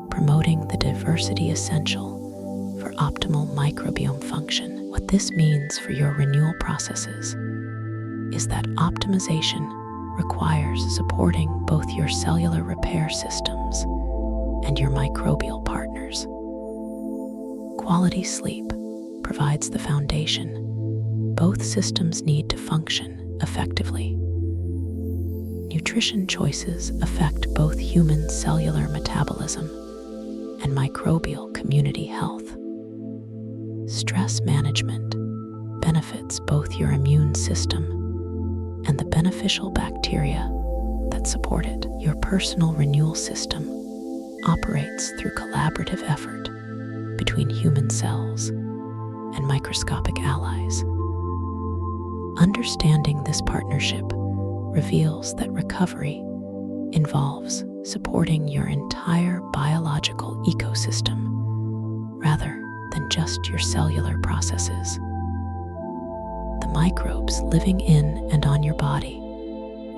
promoting the diversity essential for optimal microbiome function. What this means for your renewal processes is that optimization requires supporting both your cellular repair systems and your microbial partners. Quality sleep provides the foundation both systems need to function effectively. Nutrition choices affect both human cellular metabolism and microbial community health. Stress management benefits both your immune system and the beneficial bacteria that support it. Your personal renewal system operates through collaborative effort between human cells and microscopic allies. Understanding this partnership reveals that recovery involves supporting your entire biological ecosystem rather than just your cellular processes. The microbes living in and on your body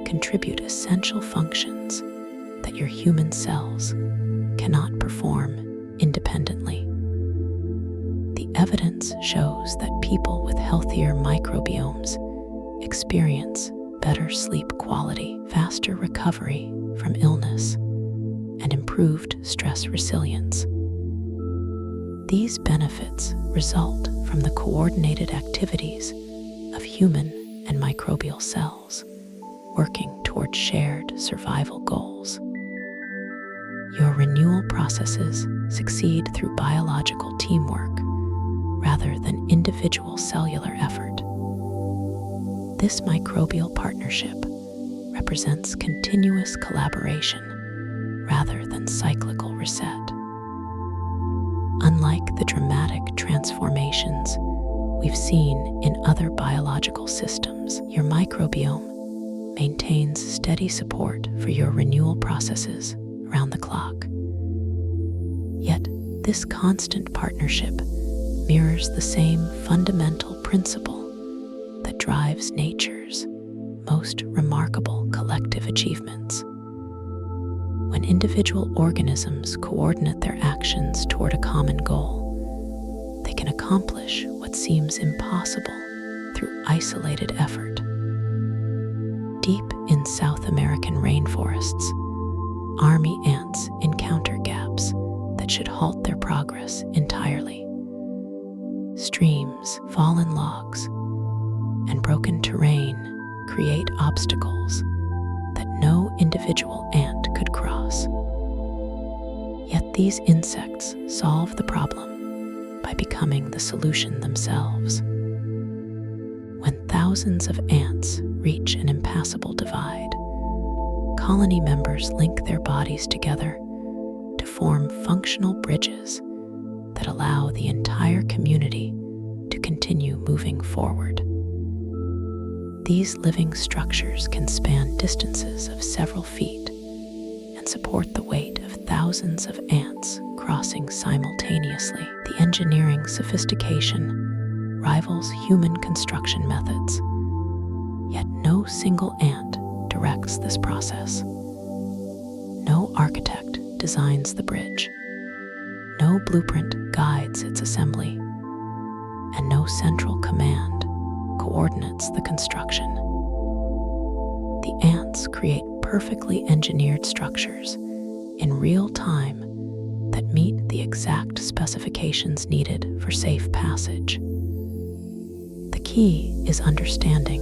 contribute essential functions that your human cells cannot perform independently. The evidence shows that people with healthier microbiomes experience better sleep quality, faster recovery from illness, and improved stress resilience. These benefits result from the coordinated activities of human and microbial cells working toward shared survival goals. Your renewal processes succeed through biological teamwork rather than individual cellular effort. This microbial partnership represents continuous collaboration rather than cyclical reset. Unlike the dramatic transformations we've seen in other biological systems, your microbiome maintains steady support for your renewal processes around the clock. Yet, this constant partnership mirrors the same fundamental principle that drives nature's most remarkable collective achievements. When individual organisms coordinate their actions toward a common goal, they can accomplish what seems impossible through isolated effort. Deep in South American rainforests, army ants encounter gaps that should halt their progress entirely. Streams, fallen logs, and broken terrain create obstacles that no individual ant could cross. Yet these insects solve the problem by becoming the solution themselves. When thousands of ants reach an impassable divide, colony members link their bodies together to form functional bridges that allow the entire community to continue moving forward. These living structures can span distances of several feet and support the weight of thousands of ants crossing simultaneously. The engineering sophistication rivals human construction methods, yet no single ant directs this process. No architect designs the bridge, no blueprint guides its assembly, and no central command coordinates the construction. The ants create perfectly engineered structures in real time that meet the exact specifications needed for safe passage. The key is understanding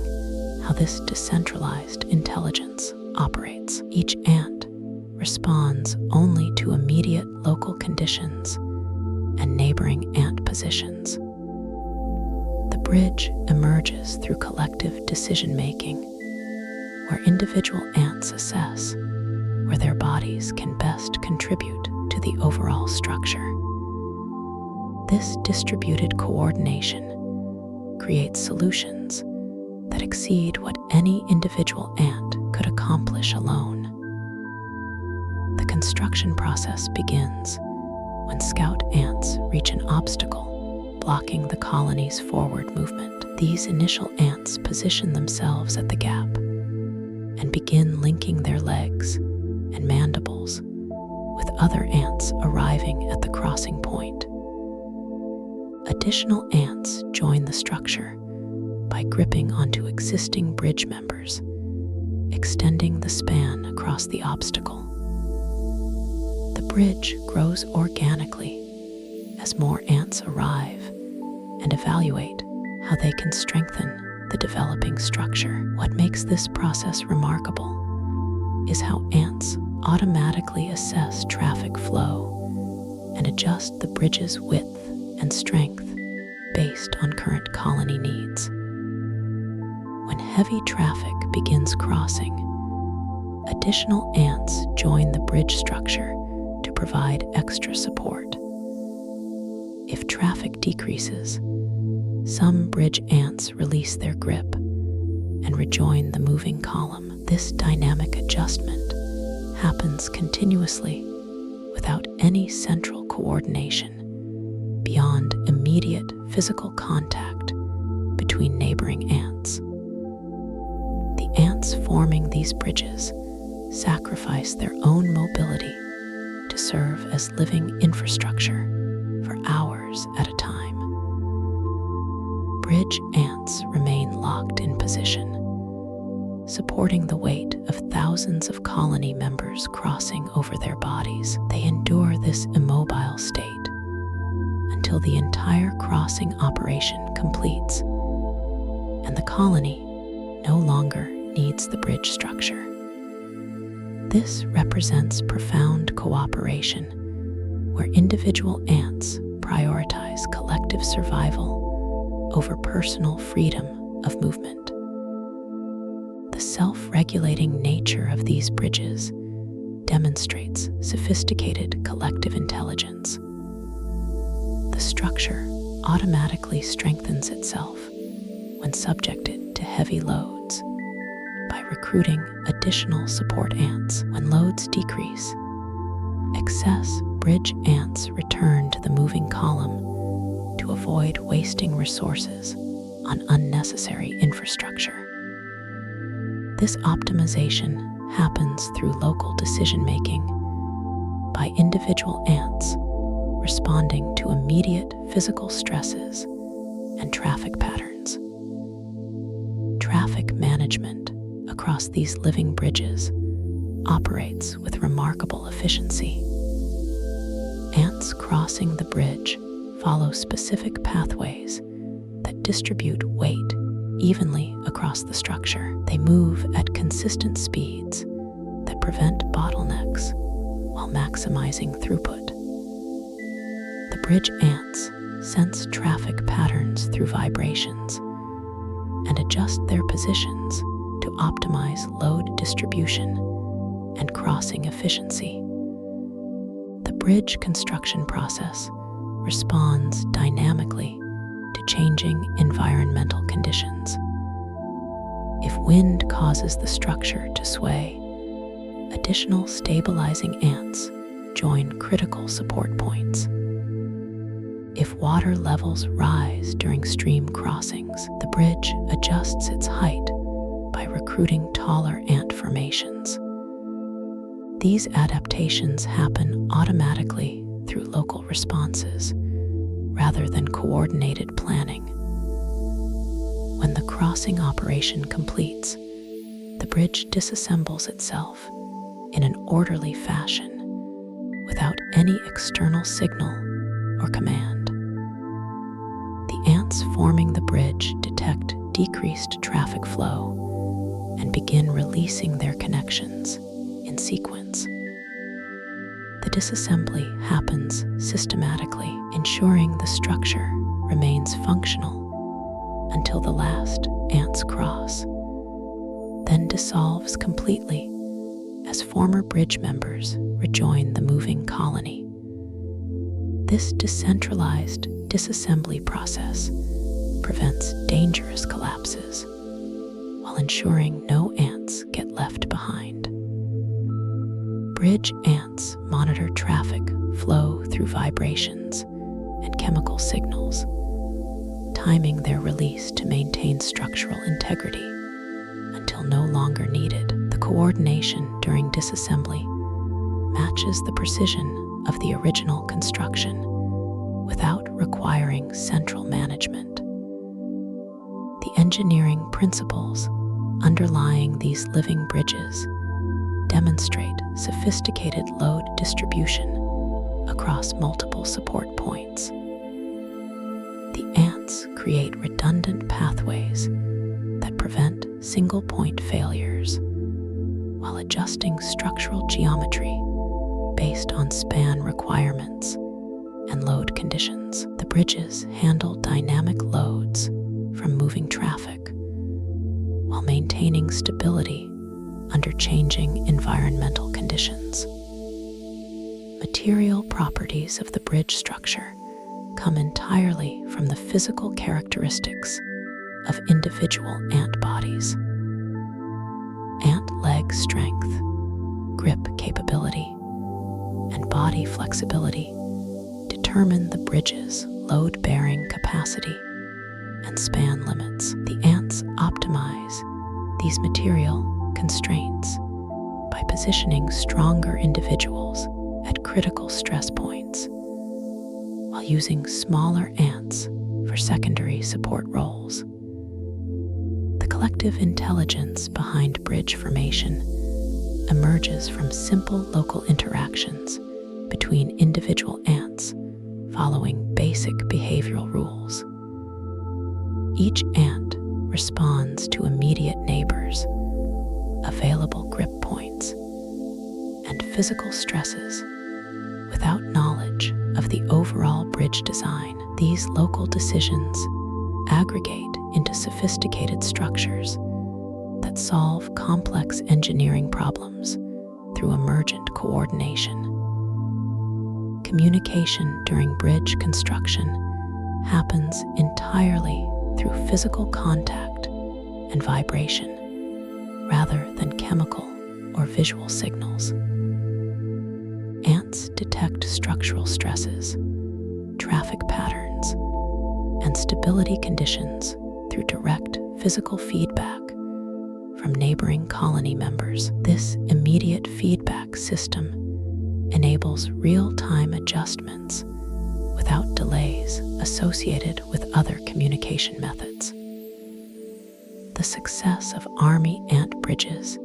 how this decentralized intelligence operates. Each ant responds only to immediate local conditions and neighboring ant positions. The bridge emerges through collective decision-making, where individual ants assess where their bodies can best contribute to the overall structure. This distributed coordination creates solutions that exceed what any individual ant could accomplish alone. The construction process begins when scout ants reach an obstacle blocking the colony's forward movement. These initial ants position themselves at the gap and begin linking their legs and mandibles with other ants arriving at the crossing point. Additional ants join the structure by gripping onto existing bridge members, extending the span across the obstacle. The bridge grows organically as more ants arrive and evaluate how they can strengthen the developing structure. What makes this process remarkable is how ants automatically assess traffic flow and adjust the bridge's width and strength based on current colony needs. When heavy traffic begins crossing, additional ants join the bridge structure to provide extra support. If traffic decreases, some bridge ants release their grip and rejoin the moving column. This dynamic adjustment happens continuously without any central coordination beyond immediate physical contact between neighboring ants. The ants forming these bridges sacrifice their own mobility to serve as living infrastructure for hours at a time. Bridge ants remain locked in position, supporting the weight of thousands of colony members crossing over their bodies. They endure this immobile state until the entire crossing operation completes and the colony no longer needs the bridge structure. This represents profound cooperation, where individual ants prioritize collective survival over personal freedom of movement. The self-regulating nature of these bridges demonstrates sophisticated collective intelligence. The structure automatically strengthens itself when subjected to heavy loads by recruiting additional support ants. When loads decrease, excess bridge ants return to the moving column to avoid wasting resources on unnecessary infrastructure. This optimization happens through local decision-making by individual ants responding to immediate physical stresses and traffic patterns. Traffic management across these living bridges operates with remarkable efficiency. Ants crossing the bridge follow specific pathways that distribute weight evenly across the structure. They move at consistent speeds that prevent bottlenecks while maximizing throughput. The bridge ants sense traffic patterns through vibrations and adjust their positions to optimize load distribution and crossing efficiency. The bridge construction process responds dynamically to changing environmental conditions. If wind causes the structure to sway, additional stabilizing ants join critical support points. If water levels rise during stream crossings, the bridge adjusts its height by recruiting taller ant formations. These adaptations happen automatically through local responses rather than coordinated planning. When the crossing operation completes, the bridge disassembles itself in an orderly fashion without any external signal or command. The ants forming the bridge detect decreased traffic flow and begin releasing their connections in sequence. The disassembly happens systematically, ensuring the structure remains functional until the last ants cross, then dissolves completely as former bridge members rejoin the moving colony. This decentralized disassembly process prevents dangerous collapses while ensuring no ants get left behind. Bridge ants monitor traffic flow through vibrations and chemical signals, timing their release to maintain structural integrity until no longer needed. The coordination during disassembly matches the precision of the original construction without requiring central management. The engineering principles underlying these living bridges demonstrate sophisticated load distribution across multiple support points. The ants create redundant pathways that prevent single-point failures while adjusting structural geometry based on span requirements and load conditions. The bridges handle dynamic loads from moving traffic while maintaining stability under changing environmental conditions. Material properties of the bridge structure come entirely from the physical characteristics of individual ant bodies. Ant leg strength grip capability, and body flexibility determine the bridge's load-bearing capacity and span limits. The ants optimize these material constraints by positioning stronger individuals at critical stress points, while using smaller ants for secondary support roles. The collective intelligence behind bridge formation emerges from simple local interactions between individual ants following basic behavioral rules. Each ant responds to immediate neighbors, available grip points, and physical stresses without knowledge of the overall bridge design. These local decisions aggregate into sophisticated structures that solve complex engineering problems through emergent coordination. Communication during bridge construction happens entirely through physical contact and vibration, rather than chemical or visual signals. Ants detect structural stresses, traffic patterns, and stability conditions through direct physical feedback from neighboring colony members. This immediate feedback system enables real-time adjustments without delays associated with other communication methods. The success of army ant bridges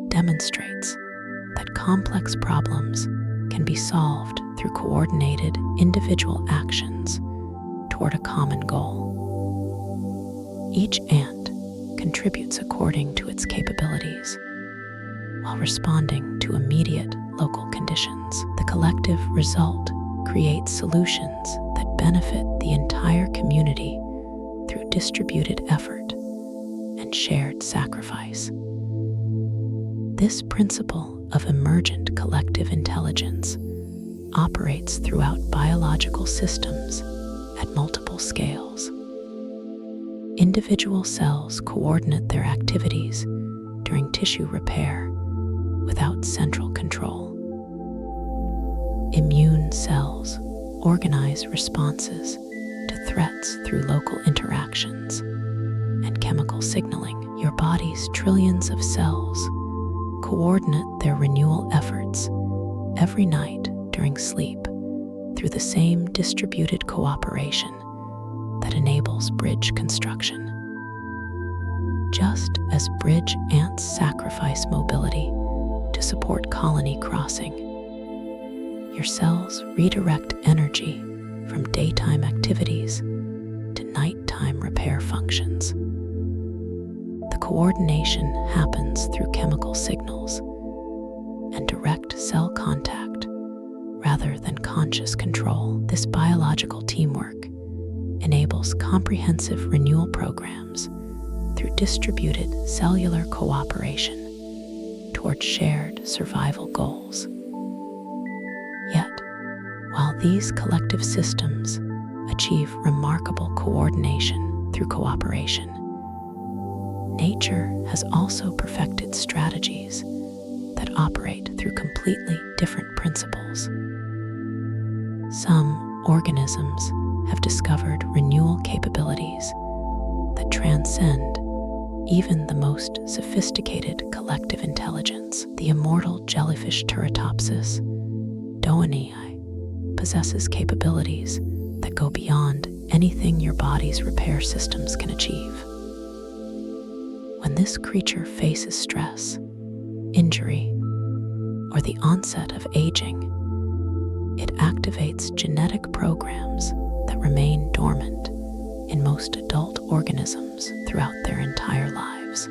demonstrates that complex problems can be solved through coordinated individual actions toward a common goal. Each ant contributes according to its capabilities, while responding to immediate local conditions. The collective result creates solutions that benefit the entire community through distributed effort and shared sacrifice. This principle of emergent collective intelligence operates throughout biological systems at multiple scales. Individual cells coordinate their activities during tissue repair without central control. Immune cells organize responses to threats through local interactions and chemical signaling. Your body's trillions of cells coordinate their renewal efforts every night during sleep through the same distributed cooperation that enables bridge construction. Just as bridge ants sacrifice mobility to support colony crossing, your cells redirect energy from daytime activities to nighttime repair functions. The coordination happens through chemical signals and direct cell contact rather than conscious control. This biological teamwork enables comprehensive renewal programs through distributed cellular cooperation toward shared survival goals. Yet, while these collective systems achieve remarkable coordination through cooperation, nature has also perfected strategies that operate through completely different principles. Some organisms have discovered renewal capabilities that transcend even the most sophisticated collective intelligence. The immortal jellyfish Turritopsis doanei possesses capabilities that go beyond anything your body's repair systems can achieve. When this creature faces stress, injury, or the onset of aging, it activates genetic programs that remain dormant in most adult organisms throughout their entire lives.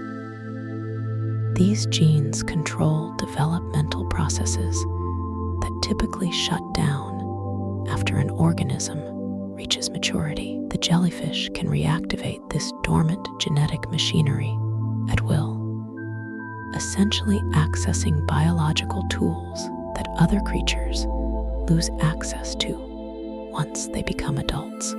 These genes control developmental processes that typically shut down after an organism reaches maturity. The jellyfish can reactivate this dormant genetic machinery at will, essentially accessing biological tools that other creatures lose access to once they become adults.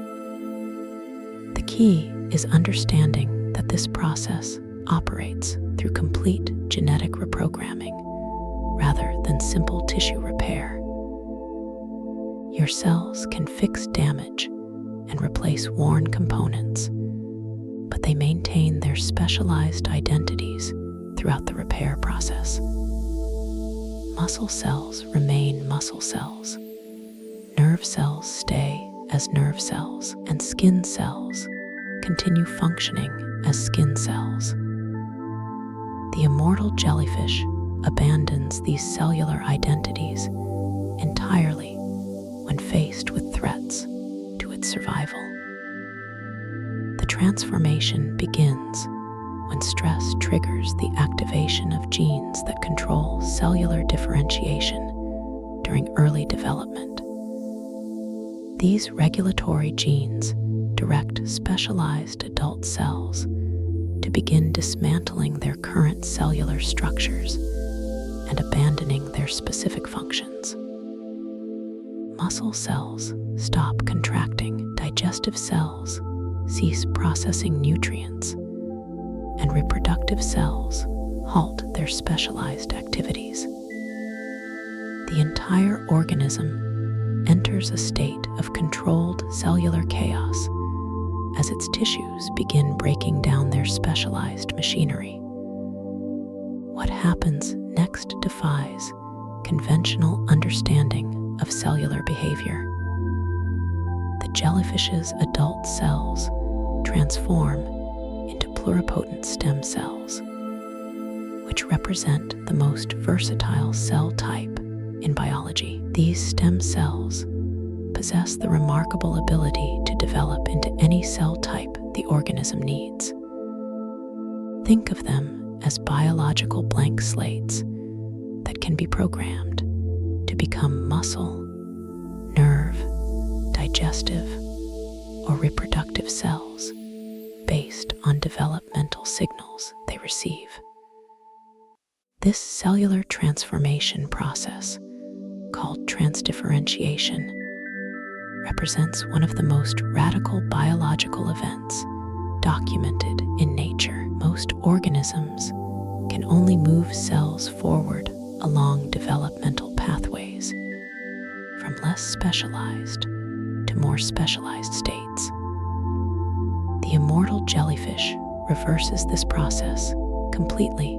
The key is understanding that this process operates through complete genetic reprogramming rather than simple tissue repair. Your cells can fix damage and replace worn components, but they maintain their specialized identities throughout the repair process. Muscle cells remain muscle cells. Nerve cells stay as nerve cells, and skin cells continue functioning as skin cells. The immortal jellyfish abandons these cellular identities entirely when faced with threats to its survival. The transformation begins when stress triggers the activation of genes that control cellular differentiation during early development. These regulatory genes direct specialized adult cells to begin dismantling their current cellular structures and abandoning their specific functions. Muscle cells stop contracting, digestive cells cease processing nutrients, and reproductive cells halt their specialized activities. The entire organism enters a state of controlled cellular chaos as its tissues begin breaking down their specialized machinery. What happens next defies conventional understanding of cellular behavior. The jellyfish's adult cells transform into pluripotent stem cells, which represent the most versatile cell type in biology. These stem cells possess the remarkable ability to develop into any cell type the organism needs. Think of them as biological blank slates that can be programmed to become muscle, nerve, digestive, or reproductive cells based on developmental signals they receive. This cellular transformation process, called transdifferentiation, represents one of the most radical biological events documented in nature. Most organisms can only move cells forward along developmental pathways, from less specialized to more specialized states. The immortal jellyfish reverses this process completely,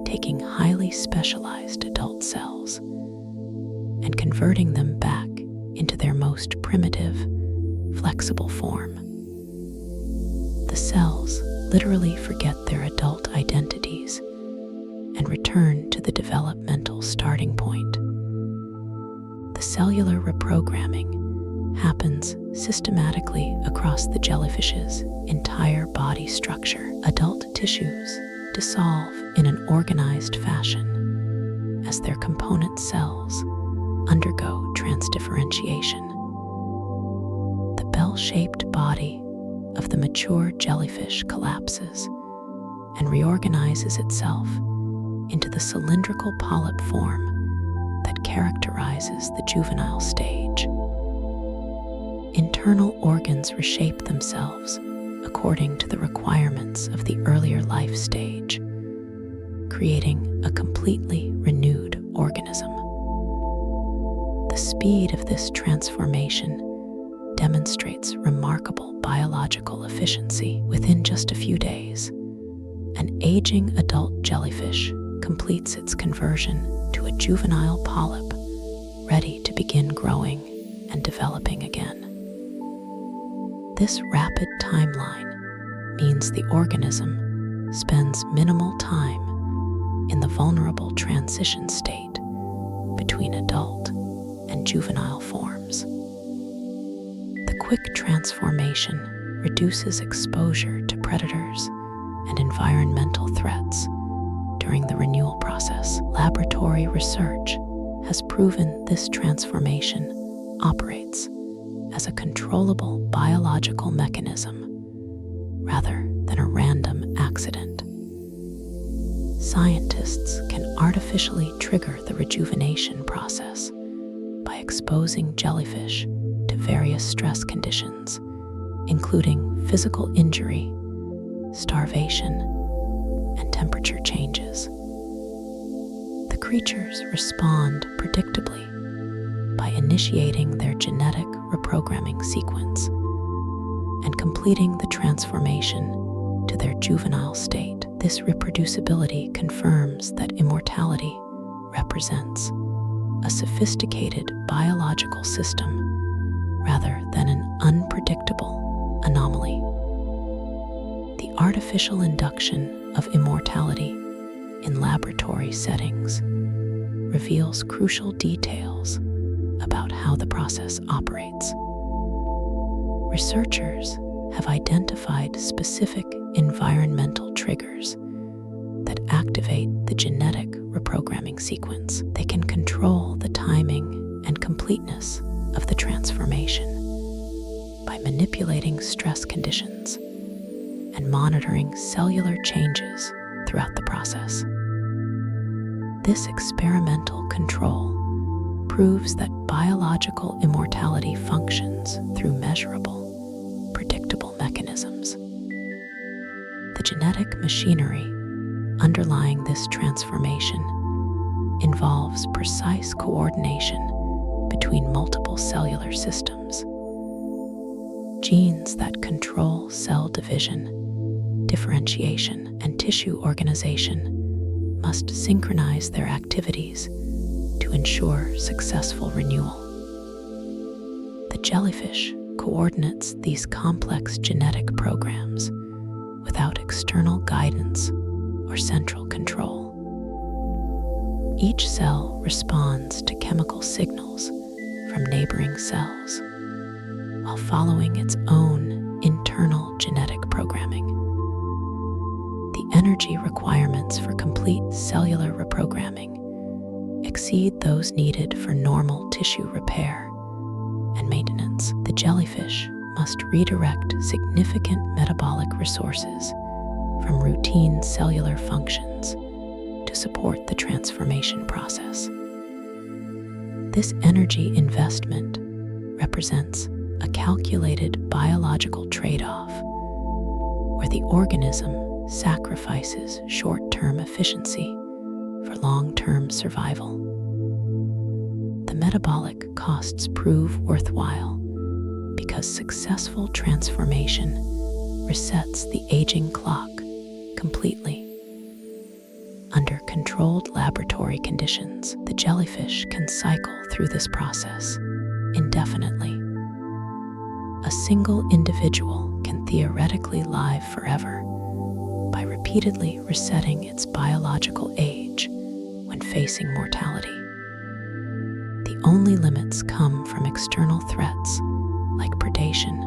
taking highly specialized adult cells and converting them back into their most primitive, flexible form. The cells literally forget their adult identities and return to the developmental starting point. The cellular reprogramming happens systematically across the jellyfish's entire body structure. Adult tissues dissolve in an organized fashion as their component cells undergo transdifferentiation. The bell-shaped body of the mature jellyfish collapses and reorganizes itself into the cylindrical polyp form that characterizes the juvenile stage. Internal organs reshape themselves according to the requirements of the earlier life stage, creating a completely renewed organism. The speed of this transformation demonstrates remarkable biological efficiency. Within just a few days, an aging adult jellyfish completes its conversion to a juvenile polyp, ready to begin growing and developing again. This rapid timeline means the organism spends minimal time in the vulnerable transition state between adult and juvenile forms. The quick transformation reduces exposure to predators and environmental threats during the renewal process. Laboratory research has proven this transformation operates as a controllable biological mechanism rather than a random accident. Scientists can artificially trigger the rejuvenation process by exposing jellyfish to various stress conditions, including physical injury, starvation, and temperature changes. The The creatures respond predictably by initiating their genetic reprogramming sequence and completing the transformation to their juvenile state. This reproducibility confirms that immortality represents a sophisticated biological system rather than an unpredictable anomaly. The artificial induction of immortality in laboratory settings reveals crucial details about how the process operates. Researchers have identified specific environmental triggers that activate the genetic reprogramming sequence. They can control the timing and completeness of the transformation by manipulating stress conditions and monitoring cellular changes throughout the process. This experimental control proves that biological immortality functions through measurable, predictable mechanisms. The genetic machinery underlying this transformation involves precise coordination between multiple cellular systems. Genes that control cell division, differentiation, and tissue organization must synchronize their activities to ensure successful renewal. The jellyfish coordinates these complex genetic programs without external guidance or central control. Each cell responds to chemical signals from neighboring cells while following its own internal genetic programming. The energy requirements for complete cellular reprogramming exceed those needed for normal tissue repair and maintenance. The jellyfish must redirect significant metabolic resources from routine cellular functions to support the transformation process. This energy investment represents a calculated biological trade-off where the organism sacrifices short-term efficiency for long-term survival. The metabolic costs prove worthwhile because successful transformation resets the aging clock completely. Under controlled laboratory conditions, the jellyfish can cycle through this process indefinitely. A single individual can theoretically live forever by repeatedly resetting its biological age when facing mortality. The only limits come from external threats like predation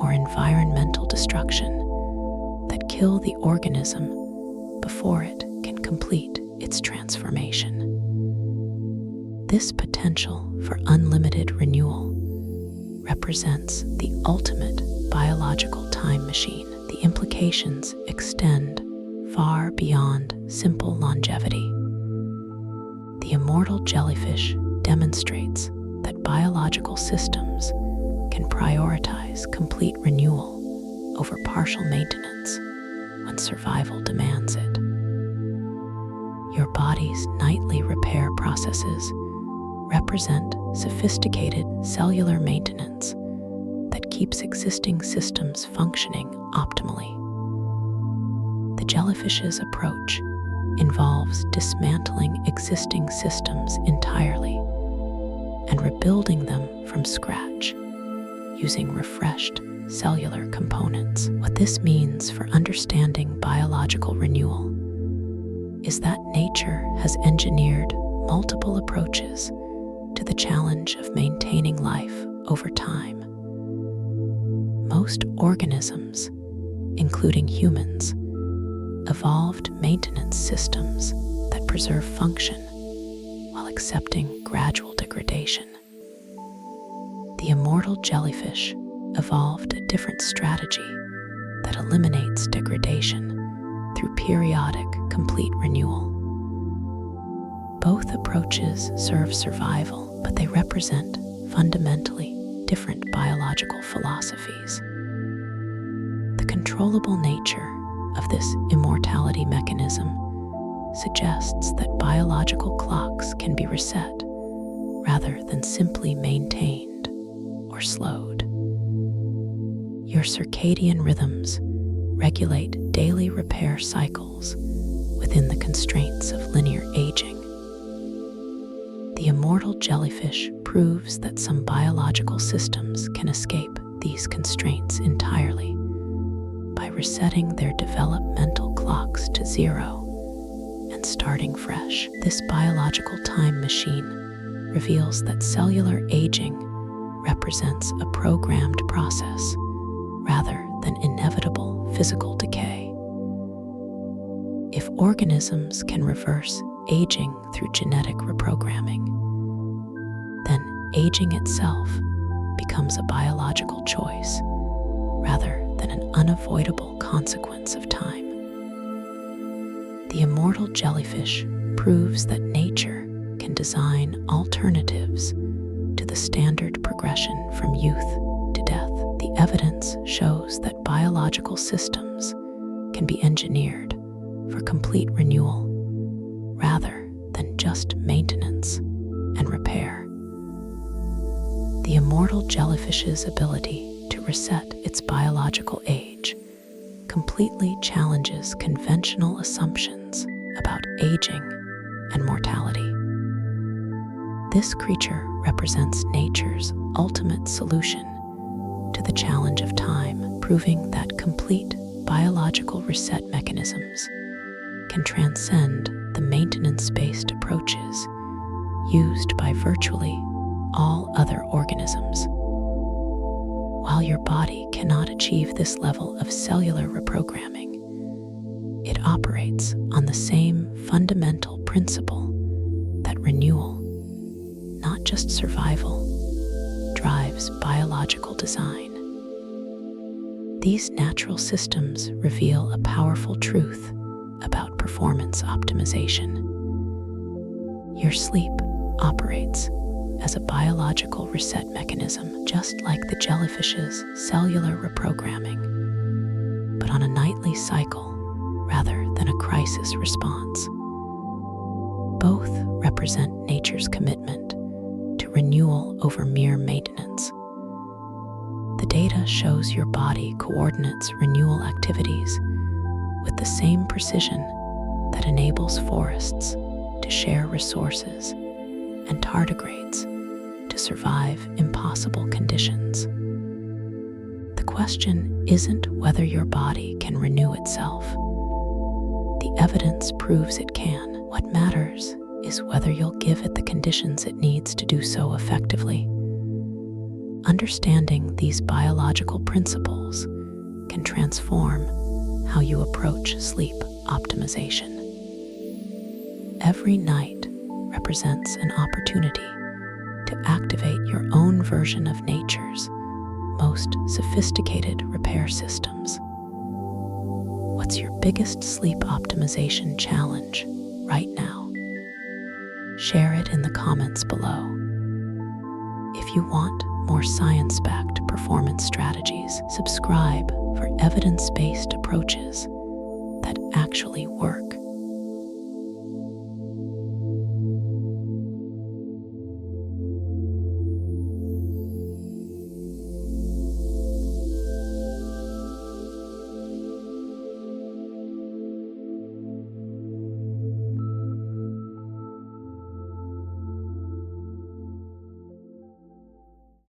or environmental destruction that kill the organism before it can complete its transformation. This potential for unlimited renewal represents the ultimate biological time machine. The implications extend far beyond simple longevity. The immortal jellyfish demonstrates that biological systems can prioritize complete renewal over partial maintenance when survival demands it. Your body's nightly repair processes represent sophisticated cellular maintenance that keeps existing systems functioning optimally. The jellyfish's approach involves dismantling existing systems entirely and rebuilding them from scratch using refreshed cellular components. What this means for understanding biological renewal is that nature has engineered multiple approaches to the challenge of maintaining life over time. Most organisms, including humans, evolved maintenance systems that preserve function while accepting gradual degradation. The immortal jellyfish evolved a different strategy that eliminates degradation through periodic, complete renewal. Both approaches serve survival, but they represent fundamentally different biological philosophies. The controllable nature of this immortality mechanism suggests that biological clocks can be reset rather than simply maintained or slowed. Your circadian rhythms regulate daily repair cycles within the constraints of linear aging. The immortal jellyfish proves that some biological systems can escape these constraints entirely by resetting their developmental clocks to zero and starting fresh. This biological time machine reveals that cellular aging represents a programmed process rather than inevitable physical decay. If organisms can reverse aging through genetic reprogramming, then aging itself becomes a biological choice rather than an unavoidable consequence of time. The immortal jellyfish proves that nature can design alternatives to the standard progression from youth to death. The evidence shows that biological systems can be engineered for complete renewal rather than just maintenance and repair. The immortal jellyfish's ability to reset its biological age completely challenges conventional assumptions about aging and mortality. This creature represents nature's ultimate solution to the challenge of time, proving that complete biological reset mechanisms can transcend the maintenance-based approaches used by virtually all other organisms. While your body cannot achieve this level of cellular reprogramming, it operates on the same fundamental principle that renewal, not just survival, drives biological design. These natural systems reveal a powerful truth about performance optimization. Your sleep operates as a biological reset mechanism, just like the jellyfish's cellular reprogramming, but on a nightly cycle rather than a crisis response. Both represent nature's commitment to renewal over mere maintenance. The data shows your body coordinates renewal activities with the same precision that enables forests to share resources and tardigrades to survive impossible conditions. The question isn't whether your body can renew itself. The evidence proves it can. What matters is whether you'll give it the conditions it needs to do so effectively. Understanding these biological principles can transform how you approach sleep optimization. Every night represents an opportunity to activate your own version of nature's most sophisticated repair systems. What's your biggest sleep optimization challenge right now? Share it in the comments below. If you want more science-backed performance strategies, subscribe for evidence-based approaches that actually work.